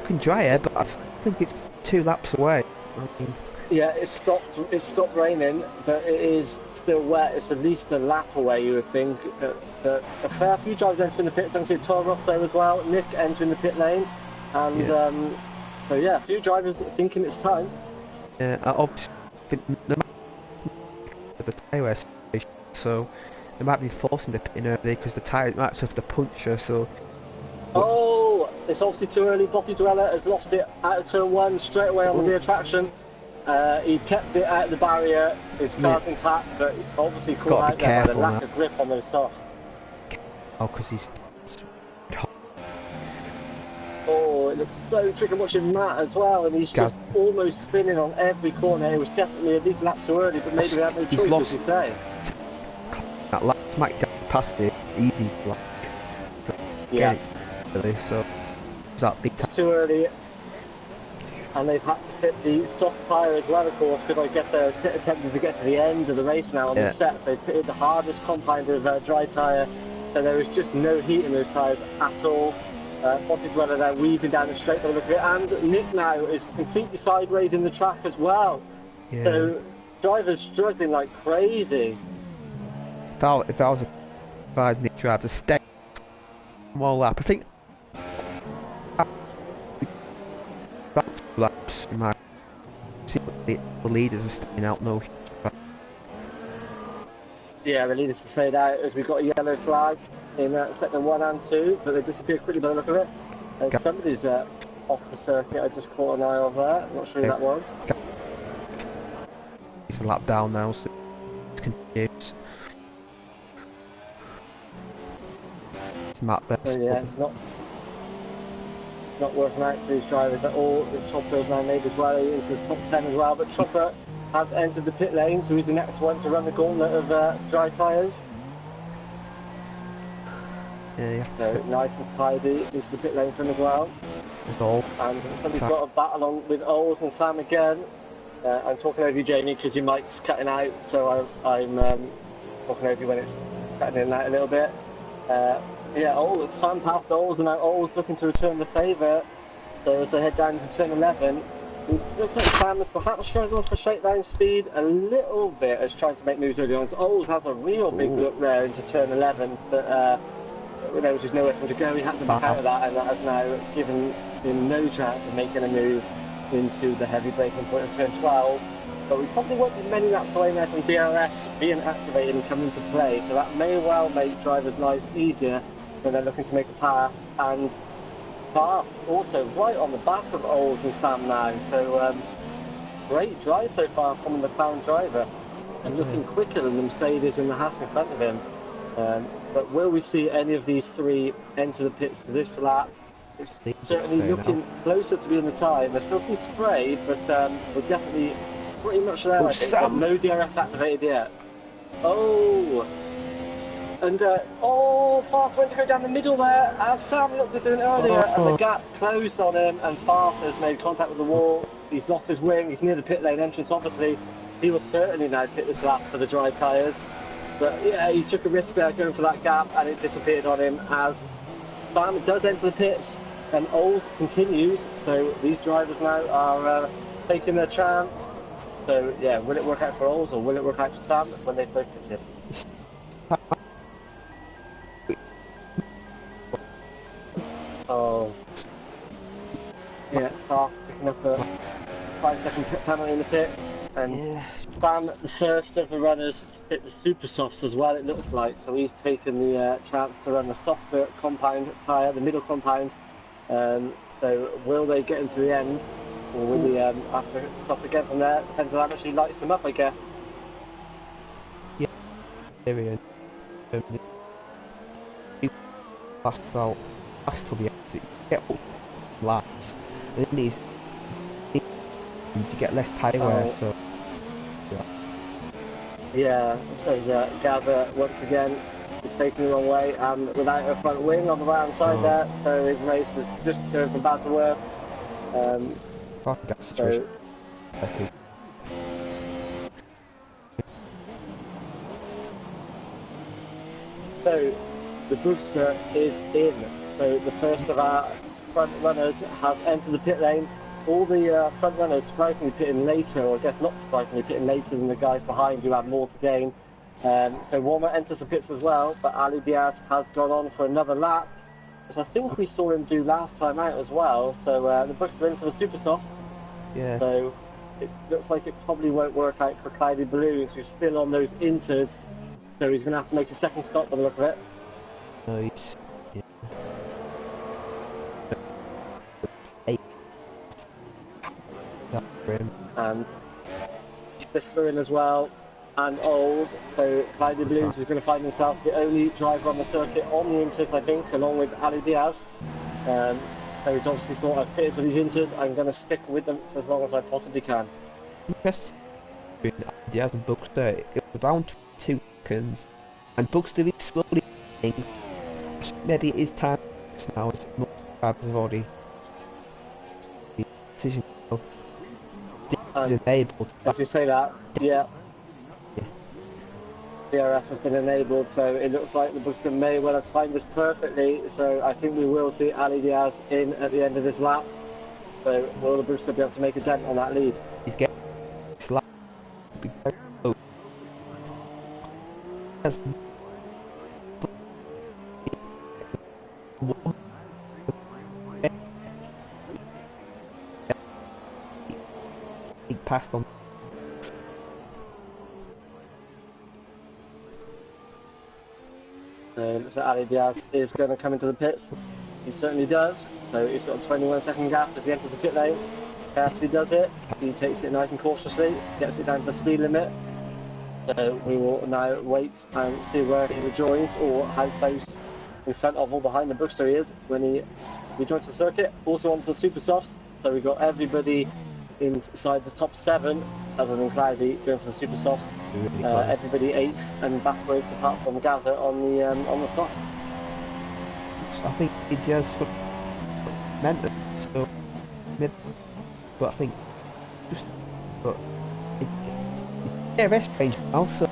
can dry air, but I think it's 2 laps away. I mean, yeah, it stopped raining, but it is still wet. It's at least a lap away, you would think. A fair few drivers entering the pits. I can see Toro Ross there as well. Nick entering the pit lane, and so yeah, a few drivers thinking it's time. Yeah, obviously the tyre wear situation, so they might be forcing the pit in early because the tyre might have the puncture. So. Oh, it's obviously too early. Botty Dweller has lost it out of turn 1 straight away on the rear traction. He kept it out of the barrier. His car's intact, but obviously caught out there by the lack of grip on those softs. Oh, because he's. Oh, it looks so tricky watching Matt as well, and he's just almost spinning on every corner. It was definitely at least lap too early, but maybe they had no choice, as you say. That lap smack down past it, easy, like. Yeah. So is that big time? It's too early, and they've had to fit the soft tyre as well, of course, because I guess they're attempting to get to the end of the race now on the set. They've fitted the hardest compound of dry tyre, so there is just no heat in those tyres at all. Botty Dweller there weaving down the straight by the look of it, and Nick now is completely sideways in the track as well. Yeah. So drivers struggling like crazy. If I was Nick driver to stay more lap. I think about 2 laps. You might see what the leaders are staying out. No, Yeah, the leaders have fade out as we've got a yellow flag in sector 1 and 2, but they disappear quickly by the look of it. And somebody's off the circuit. I just caught an eye of that. I'm not sure who that was. He's a lap down now, so it continues. It's Matt there. So yeah, it's not working out for these drivers at all. The Chopper's now made his way into the top 10 as well, but Chopper has entered the pit lane, so he's the next one to run the gauntlet of dry tyres. Yeah, you have to So nice and tidy into the pit lane for him as well. And somebody's got a battle on with Oles and Sam again. I'm talking over you, Jamie, because your mic's cutting out, so I'm talking over you when it's cutting in and out a little bit. Yeah, Sam passed Oles, and now Oles looking to return the favour. So as they head down to turn 11, it looks like Sam has perhaps struggled for straight line speed a little bit as trying to make moves early on. So Oles has a real big look there into turn 11, but there was just nowhere for him to go. He had to back out of that, and that has now given him no chance of making a move into the heavy braking point of turn 12. But we probably won't be many laps away now from DRS being activated and coming into play, so that may well make drivers' lives easier when they're looking to make a pass. And Far also right on the back of Oles and Sam now, so great drive so far from the McLaren driver, and looking quicker than the Mercedes and the Haas in front of him. But will we see any of these three enter the pits for this lap? It's certainly looking closer to being the time. There's still some spray, but we're definitely pretty much there, I think. But no DRS activated yet. Oh! And, Farth went to go down the middle there, as Sam looked at doing earlier, and the gap closed on him, and Farth has made contact with the wall. He's lost his wing, he's near the pit lane entrance, obviously. He will certainly now pit this lap for the dry tyres. But, yeah, he took a risk there going for that gap, and it disappeared on him as Sam does enter the pits, and Oles continues. So these drivers now are taking their chance. So, yeah, will it work out for Oles, or will it work out for Sam when they both pit him? Oh, yeah, Farth picking up a 5-second pit penalty in the pit, and Sam, the first of the runners, to pit the super softs as well, it looks like. So he's taken the chance to run the softer compound tyre, the middle compound. So will they get into the end, or will he have to stop again from there? Depends on how much he lights them up, I guess. Yeah, there we go. Last out, last to be able to get up laps, and then he's to get less tyre wear, so yeah, so Gather once again is facing the wrong way, and without a front wing on the right hand side there, so his race is just going from bad to worse. Fucking got situation. So the booster is in. So the first of our front runners has entered the pit lane. All the front runners surprisingly pitting later, or I guess not surprisingly pitting later than the guys behind who have more to gain. So Warmer enters the pits as well, but Ali Diaz has gone on for another lap, which I think we saw him do last time out as well. So the booster in for the super softs. Yeah. So it looks like it probably won't work out for Cloudy Balloons, who's still on those inters. So he's going to have to make a second stop by the look of it. Nice. Yeah. And Stifler in as well, and Oles. So Cloudy Balloons is going to find himself the only driver on the circuit on the inters, I think, along with Ali Diaz. So he's obviously thought, I've pitted for these inters, I'm going to stick with them for as long as I possibly can. Yes. Diaz and Buxter, it was around 2 seconds, and Buxter is slowly thinking, maybe it is time now, as most drivers have already the decision. Enabled. As you say that, yeah. DRS has been enabled, so it looks like the Buxton may well have timed this perfectly. So I think we will see Ali Diaz in at the end of this lap. So will the Buxton be able to make a dent on that lead? He's getting this lap. passed on. So Ali Diaz is going to come into the pits. He certainly does. So he's got a 21-second gap as he enters the pit lane. Carefully does it. He takes it nice and cautiously, gets it down to the speed limit. So we will now wait and see where he rejoins or how close in front of or behind the Brookster he is when he rejoins the circuit. Also onto the super softs. So we've got everybody inside the top 7, other than Cloudy, going for the super softs. Everybody 8th and backwards, apart from Gaza on the soft. I think he just meant it. So, but I think just but yeah, rest range also.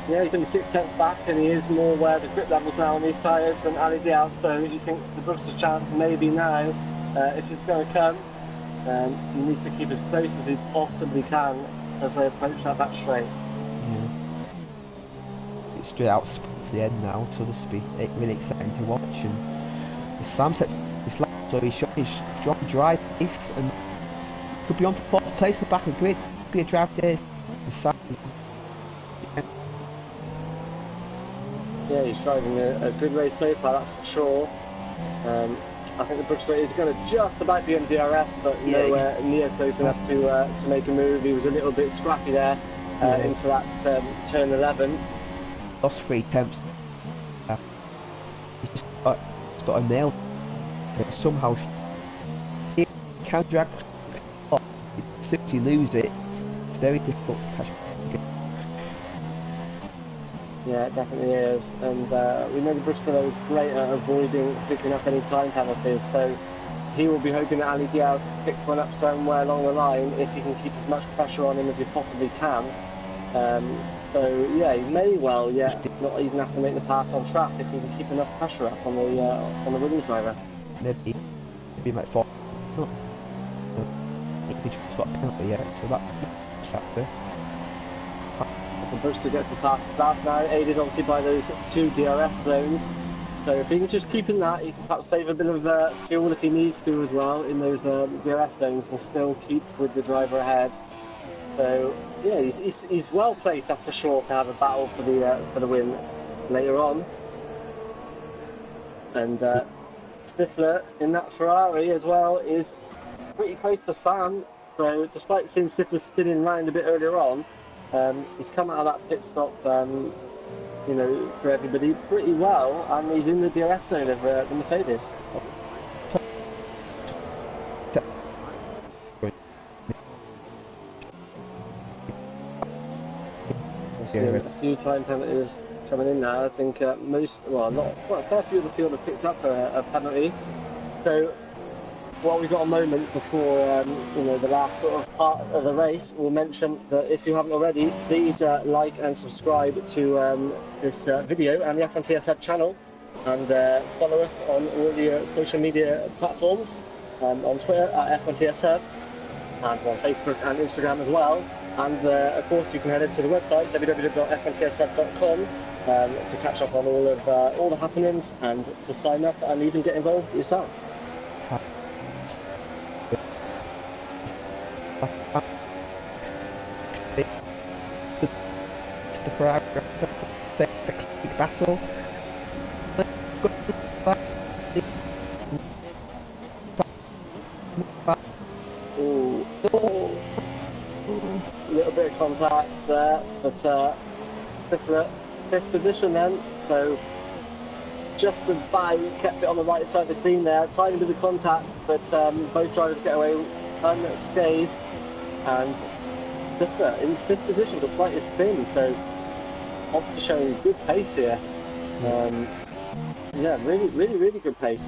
Yeah, he's only 6 tenths back, and he is more aware of the grip levels now on these tyres than Ali Diaz. So you think the Brookster's chance maybe now, if it's going to come, he needs to keep as close as he possibly can as they approach that back straight. Yeah. It's straight out to the end now, so this will be really exciting to watch. And Sam sets this lap, so he's showing his strong drive pace and could be on for 4th place at the back of the grid. Could be a drive day. Sam, yeah, he's driving a good race so far, that's for sure. I think the Brookster is going to just about be in DRS, but nowhere near close enough to make a move. He was a little bit scrappy there into that turn 11. Lost 3 attempts. He's just got a nail. But somehow he can drag off. As soon as you lose it, it's very difficult to catch. Yeah, it definitely is, and we know the Brookster is great at avoiding picking up any time penalties, so he will be hoping that Ali Diaz picks one up somewhere along the line if he can keep as much pressure on him as he possibly can. So yeah, he may well not even have to make the pass on track if he can keep enough pressure up on the Williams driver. Maybe like 4. No. He just got a penalty yet, so that's factor. So Brookster gets the fastest lap now, aided obviously by those 2 DRS zones. So if he can just keep in that, he can perhaps save a bit of fuel if he needs to as well in those DRS zones and still keep with the driver ahead. So yeah, he's well placed, that's for sure, to have a battle for the win later on. And Stifler in that Ferrari as well is pretty close to Sam. So despite seeing Stifler spinning around a bit earlier on, he's come out of that pit stop, you know, for everybody pretty well, and he's in the DRS zone of the Mercedes. A few time penalties coming in now. I think a fair few of the field have picked up a penalty. So while we've got a moment before you know, the last sort of part of the race, we'll mention that if you haven't already, please like and subscribe to this video and the F1TSF channel, and follow us on all the social media platforms, on Twitter at F1TSF, and on Facebook and Instagram as well. And of course you can head over to the website www.f1tsf.com to catch up on all the happenings and to sign up and even get involved yourself. The Ferrari battle. A little bit of contact there, but fifth position then, so just about kept it on the right side of the clean there, tiny bit of contact, but both drivers get away unscathed, and Stifler in 5th position despite his spin, so obviously showing good pace here. Yeah, really good pace.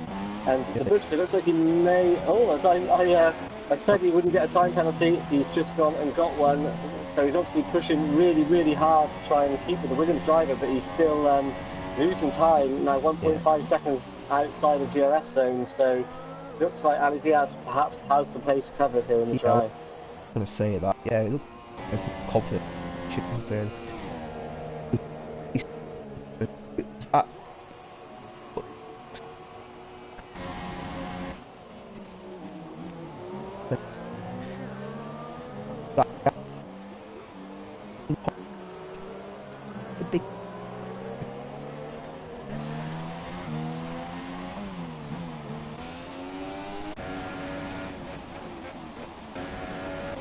And the Brookster looks like he may, as I said he wouldn't get a time penalty, he's just gone and got one, so he's obviously pushing really hard to try and keep with the Williams driver, but he's still losing time, now 1.5 seconds outside of DRS zone, so looks like Ali Diaz perhaps has the pace covered here in the dry. I'm going to say that, yeah, it looks confident.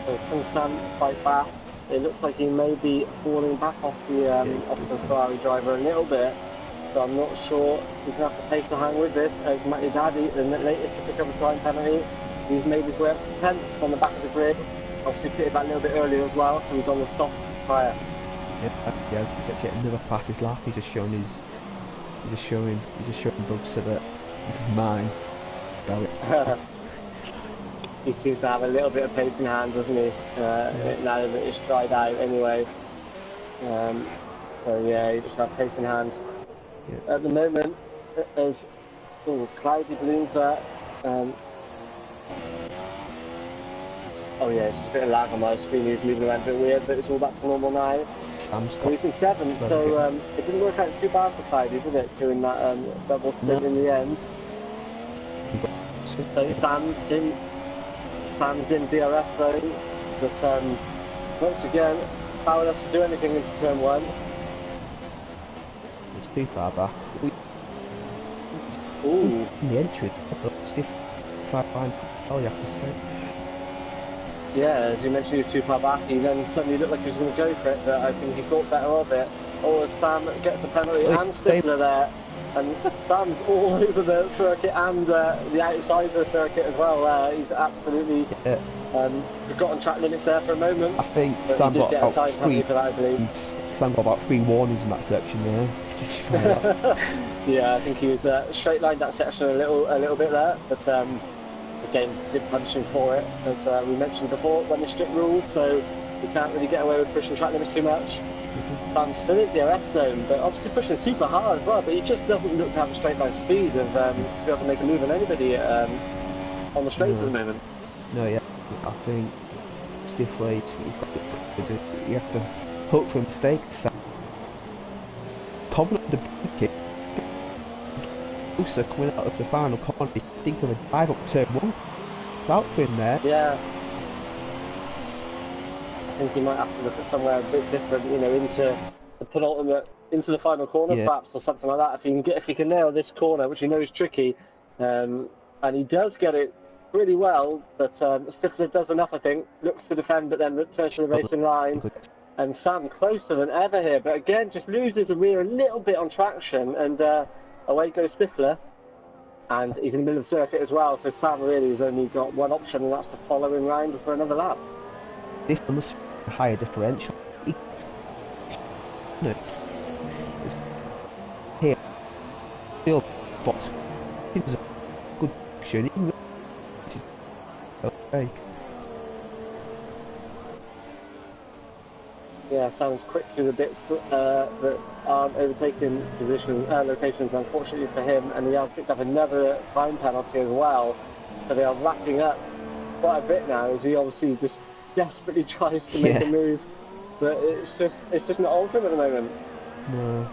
So can Sam fight back? It looks like he may be falling back off the Ferrari driver a little bit. So I'm not sure he's going to have to take the hang with this. As Matty Daddy, the latest to pick up a time penalty. He's made his way up to 10th on the back of the grid. Obviously pitted back a little bit earlier as well, so he's on the soft tyre. Yeah, he's actually never passed his lap. He's just showing bugs so that this is mine. He seems to have a little bit of pace in hand, doesn't he? Now that it's dried out anyway. So yeah, he just has pace in hand. Yeah. At the moment, there's cloudy balloons there. Oh yeah, it's just a bit of lag on my screen. He's moving around a bit weird, but it's all back to normal now. He's in 7th, so it didn't work out too bad for Cloudy, did it? Doing that double stint in the end. So Sam's in DRS zone, but once again, powerless to do anything into turn 1. It's too far back. Ooh. In the entry, stiff sideline. Oh yeah. Yeah, as you mentioned, he was too far back. He then suddenly looked like he was going to go for it, but I think he thought better of it. Oh, Sam gets a penalty and Stifler there. And Sam's all over the circuit and the outside of the circuit as well. He's absolutely forgotten track limits there for a moment. I think Sam got about 3 for that, I believe. Sam got about 3 warnings in that section there. Yeah, I think he was straight lined that section a little bit there, but again, did punish him for it. As we mentioned before, running strict rules, so you can't really get away with pushing track limits too much. Sam's still in the DRS zone, but obviously pushing super hard as well, but he just doesn't look to have a straight line speed of to be able to make a move on anybody on the straights at the moment. No, yeah, I think stiff weight, you have to hope for mistakes. Confident to break it. Also coming out of the final corner, think of a drive up turn 1. Out for him there. Yeah. I think he might have to look at somewhere a bit different, you know, into the penultimate, into the final corner perhaps, or something like that. If he can nail this corner, which he knows is tricky, and he does get it really well, but Stifler does enough, I think. Looks to defend, but then returns to the racing line. And Sam closer than ever here, but again just loses the rear a little bit on traction, and away goes Stifler. And he's in the middle of the circuit as well, so Sam really has only got one option, and that's to follow him round for another lap. This must be a higher differential. It's here. Still, but it was a good action. Okay. Yeah, Sam's quick through the bits that aren't overtaking locations, unfortunately for him, and he has picked up another time penalty as well. So they are racking up quite a bit now, as he obviously just desperately tries to make a move, but it's just not on for him at the moment. No.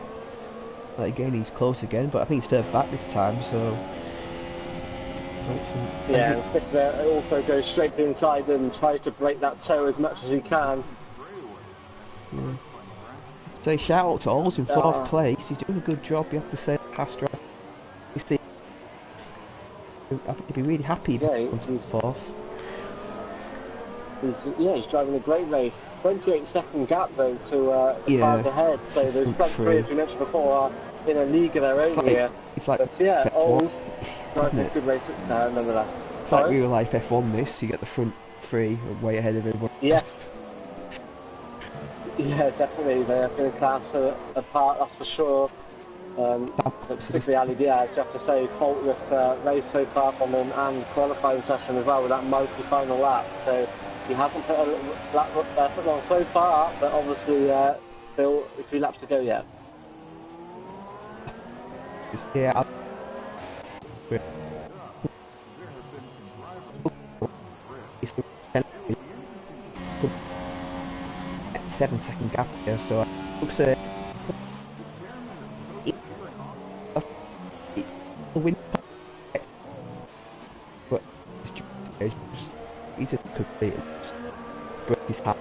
Like again, he's close again, but I think he's further back this time, so. Yeah, and Stifler also goes straight to the inside and tries to break that toe as much as he can. Yeah. So shout out to Ols in 4th place. He's doing a good job, you have to say. Castro. I think he'd be really happy if he's 4th. He's driving a great race. 28-second gap though to the cars ahead. So those front 3, as we mentioned before, are in a league of their own here. It's like but yeah, Ols driving a good race nonetheless. It's like real life F1 this. You get the front 3 way ahead of everyone. Yeah. Yeah, definitely. They have been a class apart, that's for sure. Particularly Ali Diaz, you have to say, faultless race so far from him, and qualifying session as well with that mighty final lap. So he hasn't put a foot on so far, but obviously still a few laps to go yet. Yeah. 7-second gap here, so it looks the win, but he just completely broke his hat.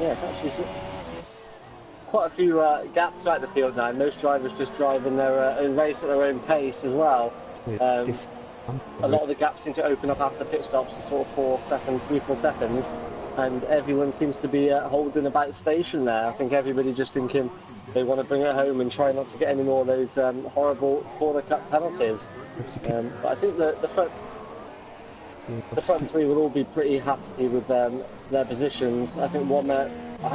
Yeah, it's actually quite a few gaps throughout the field now. Most drivers just driving their own race at their own pace as well. a lot of the gaps seem to open up after pit stops to sort of 4 seconds, 3-4 seconds, and everyone seems to be holding about station there. I think everybody just thinking they want to bring it home and try not to get any more of those horrible corner cut penalties. But I think the front three will all be pretty happy with their positions. I think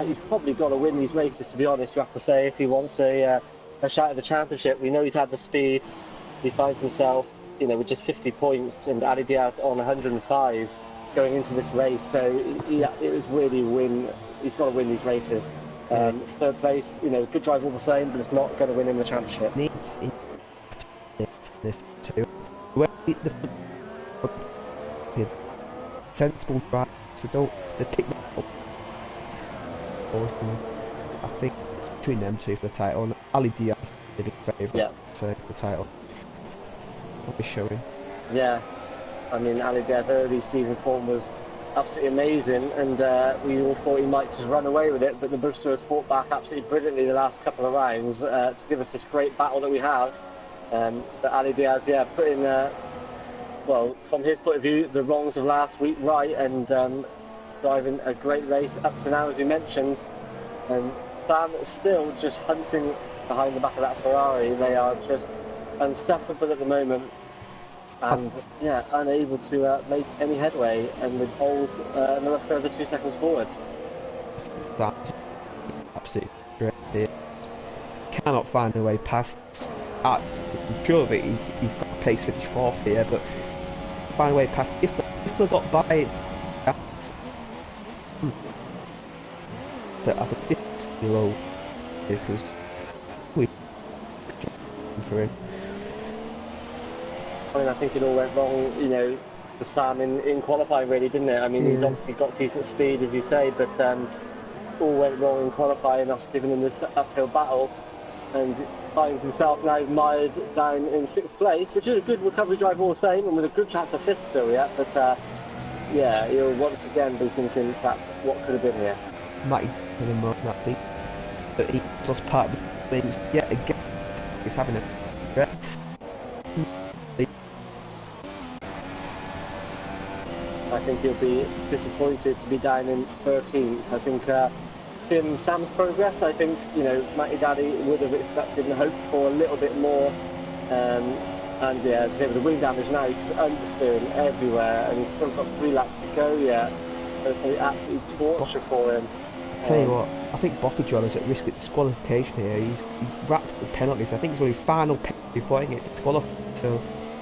he's probably got to win these races, to be honest, you have to say, if he wants a shout at the championship. We know he's had the speed. He finds himself, with just 50 points, and Ali Diaz on 105 going into this race. So it was really he's got to win these races. Third place, good drive all the same, but it's not going to win him the championship. Sensible drive, so don't the pick. I think it's between them two for the title. And Ali Diaz is a favourite for the title. I'll be showing. Yeah, I mean, Ali Diaz's early season form was absolutely amazing, and we all thought he might just run away with it, but the Brewster has fought back absolutely brilliantly the last couple of rounds to give us this great battle that we have. But Ali Diaz, put in, from his point of view, the wrongs of last week right, and driving a great race up to now, as you mentioned. And Sam is still just hunting behind the back of that Ferrari. They are just unstoppable at the moment, and unable to make any headway, and with holes another further 2 seconds forward. That's absolutely great. Cannot find a way past. I'm sure that he's got a place finish fourth here, but find a way past. If they got by, I could still be low because we for him. I mean, I think it all went wrong, for Sam in qualifying, really, didn't it? I mean, he's obviously got decent speed, as you say, but all went wrong in qualifying, us giving him this uphill battle, and finds himself now mired down in 6th place, which is a good recovery drive all the same, and with a good chance of 5th still yet, but he'll once again be thinking perhaps what could have been here. Matty did him that beat, but he lost part of the things yet again. He's having a regrets. I think he'll be disappointed to be down in 13th. I think in Sam's progress, I think, Matty Daddy would have expected and hoped for a little bit more. And as I say, with the wing damage now, he's just understeering everywhere, and he's still got 3 laps to go yet. So it's going to be absolute torture for him. Tell you what, I think Boffy is at risk of disqualification here. He's wrapped with penalties. I think he's only final penalty before he gets disqualified, so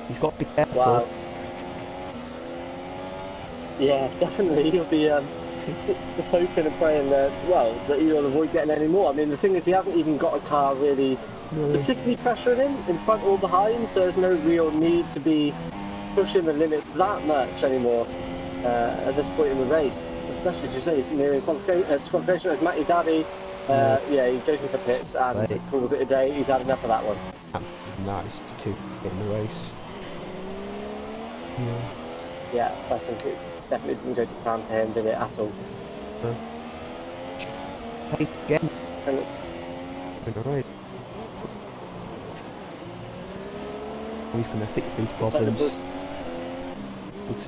he's got to be careful. Wow. Yeah, definitely. He'll be just hoping and praying that he'll avoid getting any more. I mean, the thing is, he hasn't even got a car really particularly pressuring him in front or behind, so there's no real need to be pushing the limits that much anymore at this point in the race. Especially, as you say, nearing disqualification as Matty Daddy. He goes into pits and calls it a day. He's had enough of that one. Nice to get in the race. Yeah, I think it definitely didn't go to plan for him, did it, at all? Hey, again. Alright. He's going to fix these problems.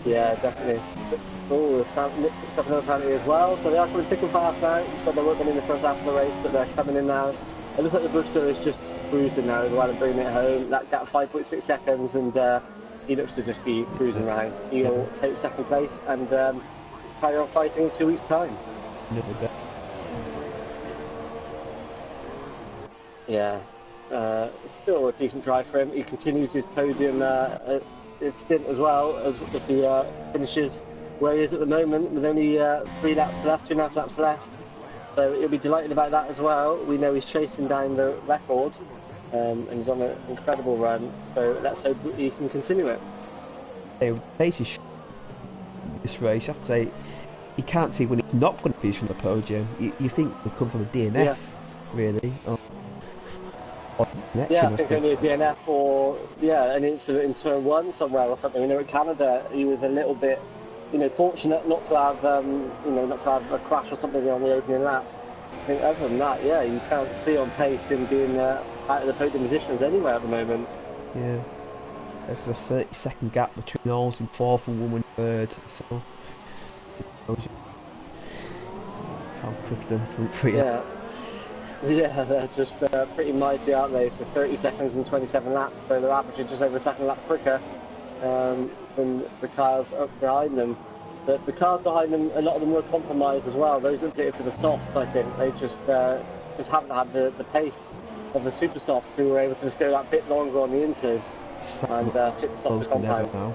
Yeah, definitely. Oh, Nick picked up another penalty as well, so they are coming thick and fast now. You said they weren't in the first half of the race, but they're coming in now. It looks like the Brewster is just cruising now as well and bringing it home. That gap 5.6 seconds, and he looks to just be cruising around. He'll take 2nd place and carry on fighting in 2 weeks' time. Yeah, still a decent drive for him. He continues his podium stint as well, as if he finishes where he is at the moment with only 3 laps left, 2.5 laps left. So he'll be delighted about that as well. We know he's chasing down the record, and he's on an incredible run. So let's hope he can continue it. This race, I have to say, you can't see when he's not going to finish on the podium. You think he'll come from a DNF, really? I think only a DNF or an incident in turn 1 somewhere or something. At Canada, he was a little bit, fortunate not to have, not to have a crash or something on the opening lap. I think other than that, you can't see on pace him being out of the podium positions anywhere at the moment. Yeah. there's a 30-second gap between those in fourth and one in third, so it shows you how quick them for you. Yeah. Yeah, they're just pretty mighty, aren't they? So 30 seconds and 27 laps, so they're averaging just over a second lap quicker than the cars up behind them. But the cars behind them, a lot of them were compromised as well. Those that pitted for the softs, I think, they just haven't had the pace of the super softs, who were able to just go that bit longer on the inters and fit the softer compound.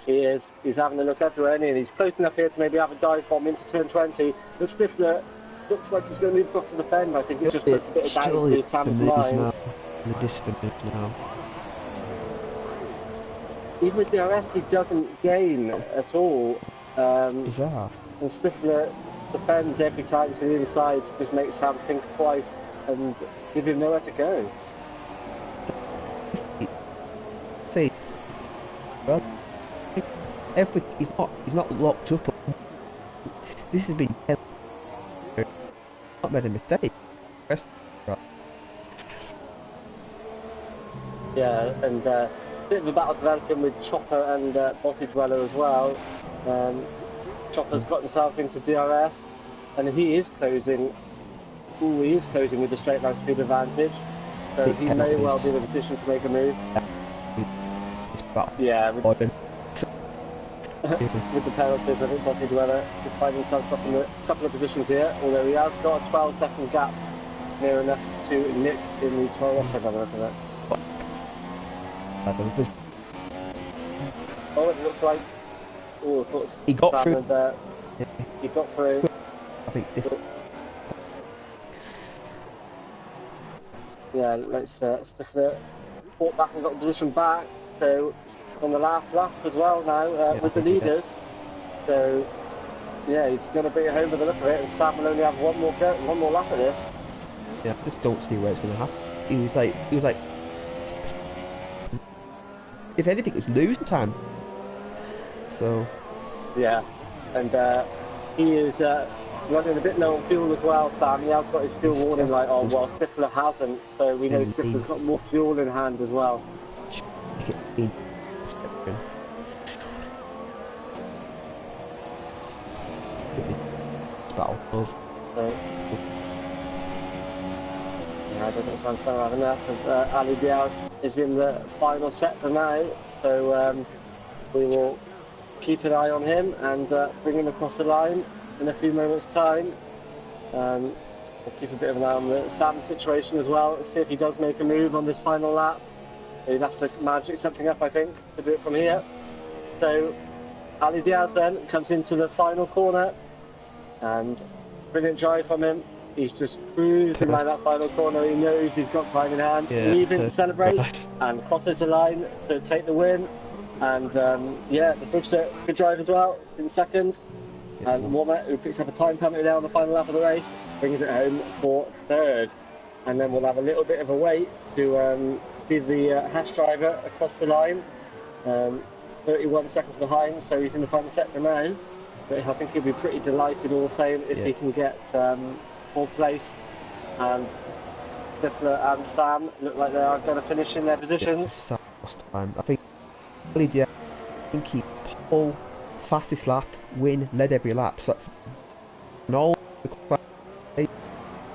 He's having a look everywhere, and he's close enough here to maybe have a dive bomb into turn 20. The Stifler looks like he's going to move across to the fend. I think it's just puts a bit of doubt into Sam's mind. Now. The distance now. Even with DRS, he doesn't gain at all. Bizarre. And Stifler defends every time to the other side, just makes Sam think twice and give him nowhere to go. See, well, he's not locked up. This has been not made a mistake. Yeah, and bit of a battle developing with Chopper and Bottage Dweller as well. Chopper's got himself into DRS, and he is closing. Ooh, he is closing with the straight line speed advantage, so he may well be in a position to make a move. Yeah, with the penalties, I think Bottage Dweller will find himself up in a couple of positions here, although he has got a 12-second gap near enough to Nick in the 12. Let's have a look at that. Oh, it looks like. Oh, I thought he got through. He got through. I think. Yeah, let's Stifler fought back and got the position back. So on the last lap as well now with the leaders. So yeah, he's going to bring it home with the look of it, and Sam will only have one more lap of this. Yeah, I just don't see where it's going to happen. He was like. If anything, it's losing time. So. Yeah, and he is running a bit low on fuel as well, Sam. He has got his fuel warning light on, while Stifler hasn't. So we know Stifler's got more fuel in hand as well. I don't sound so right enough, as Ali Diaz is in the final sector now, so we will keep an eye on him and bring him across the line in a few moments' time. We'll keep a bit of an eye on the Sam situation as well, see if he does make a move on this final lap. He'd have to magic something up, I think, to do it from here. So Ali Diaz then comes into the final corner, and brilliant drive from him. He's just cruising around that final corner. He knows he's got time in hand. Leaving to celebrate and crosses the line to take the win. And yeah, the Brugster, good drive as well in second. And Warmer, who picks up a time penalty there on the final lap of the race, brings it home for third. And then we'll have a little bit of a wait to see the Hash driver across the line. 31 seconds behind, so he's in the final sector now. But I think he'll be pretty delighted all the same if he can get fourth place. And Stifler and Sam look like they are going to finish in their positions. I think he whole fastest lap, win, led every lap. So that's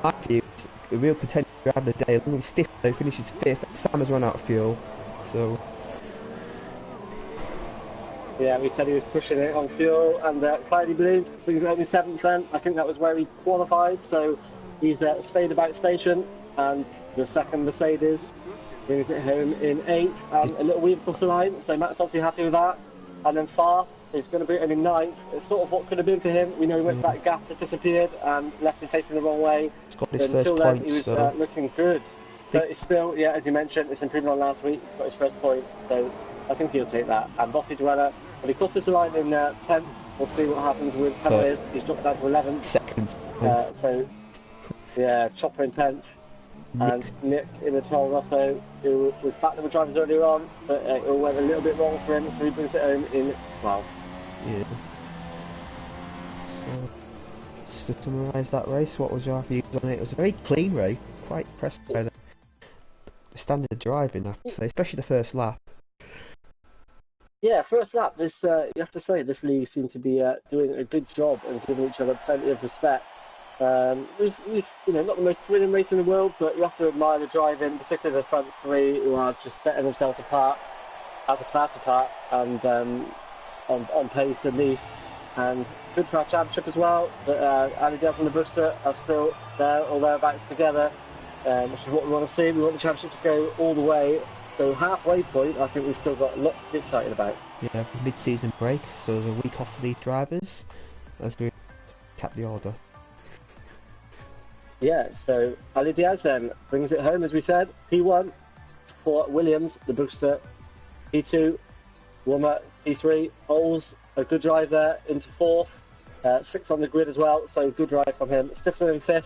I feel it's a real contender of the day. Only Stifler finishes fifth. Sam has run out of fuel, so. Yeah, we said he was pushing it on fuel, and Cloudy Balloons brings it home in 7th then. I think that was where he qualified, so he's stayed about station, and the second Mercedes brings it home in 8th, and a little weave across the line, so Matt's obviously happy with that. And then Farr is going to bring it home in 9th. It's sort of what could have been for him. We know he went for that gap that disappeared and left him facing the wrong way. Got his until then, points, he was looking good. But it's still, yeah, as you mentioned, it's improvement on last week. He's got his first points, so I think he'll take that. And Bottage Dweller, but he crosses the line in 10th. We'll see what happens with penalties. He's dropped down to 11th. Seconds. So, yeah, Chopper in 10th. And Nick in the Toro Rosso, who was battling with drivers earlier on, but it all went a little bit wrong for him, so he brings it home in 12th. Yeah. So, to summarise that race, what was your views on it? It was a very clean race, quite impressed by the standard driving, I have to say, especially the first lap. Yeah, first lap. This you have to say this league seems to be doing a good job and giving each other plenty of respect. We've not the most thrilling race in the world, but you have to admire the driving, particularly the front three who are just setting themselves apart, as a class apart, and on pace at least. And good for our championship as well. But Ali Delp and the Booster are still there or thereabouts together, which is what we want to see. We want the championship to go all the way. So halfway point, I think we've still got lots to be excited about. Yeah, mid-season break, so there's a week off for the drivers as we cap the order. Yeah, so Ali Diaz then brings it home, as we said. P1 for Williams, the Booster. P2, Wummer. P3, Oles, a good drive there into fourth. 6 on the grid as well, so good drive from him. Stifler in fifth.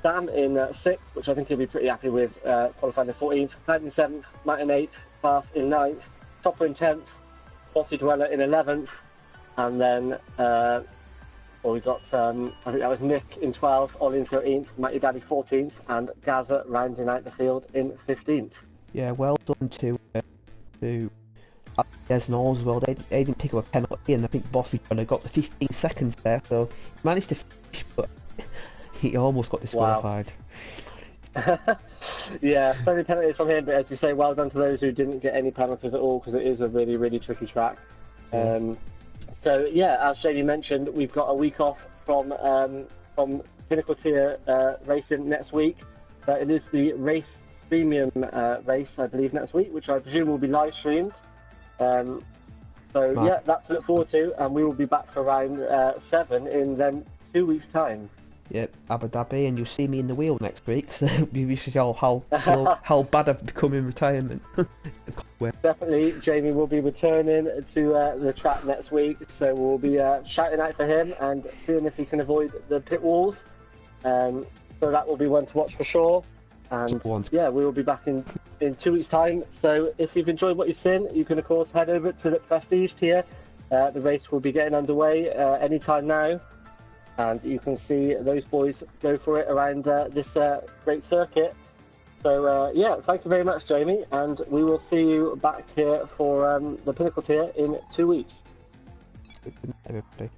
Sam in 6th, which I think he'll be pretty happy with, qualifying in 14th. Cloud in 7th, Matt in 8th, Fast in 9th, Topper in 10th, Botty Dweller in 11th, and then we got, I think that was Nick in 12th, Ollie in 13th, Matty Daddy 14th, and Gaza rounding out the field in 15th. Yeah, well done to Des and all as well. They didn't pick up a penalty, and I think Boffy got the 15 seconds there, so he managed to finish, but he almost got disqualified. Wow. Yeah, so many penalties from him, but as you say, well done to those who didn't get any penalties at all, because it is a really, really tricky track. So yeah, as Jamie mentioned, we've got a week off from Pinnacle tier racing next week. It is the race premium race, I believe, next week, which I presume will be live streamed. Yeah, that's to look forward to, and we will be back for round 7 in then 2 weeks' time. Yep, Abu Dhabi, and you'll see me in the wheel next week, so you see how bad I've become in retirement. Definitely, Jamie will be returning to the track next week, so we'll be shouting out for him and seeing if he can avoid the pit walls. So that will be one to watch for sure. And yeah, we will be back in 2 weeks' time. So if you've enjoyed what you've seen, you can of course head over to the Prestige tier. The race will be getting underway anytime now, and you can see those boys go for it around this great circuit. So yeah, thank you very much, Jamie, and we will see you back here for the Pinnacle tier in 2 weeks. Good night, everybody.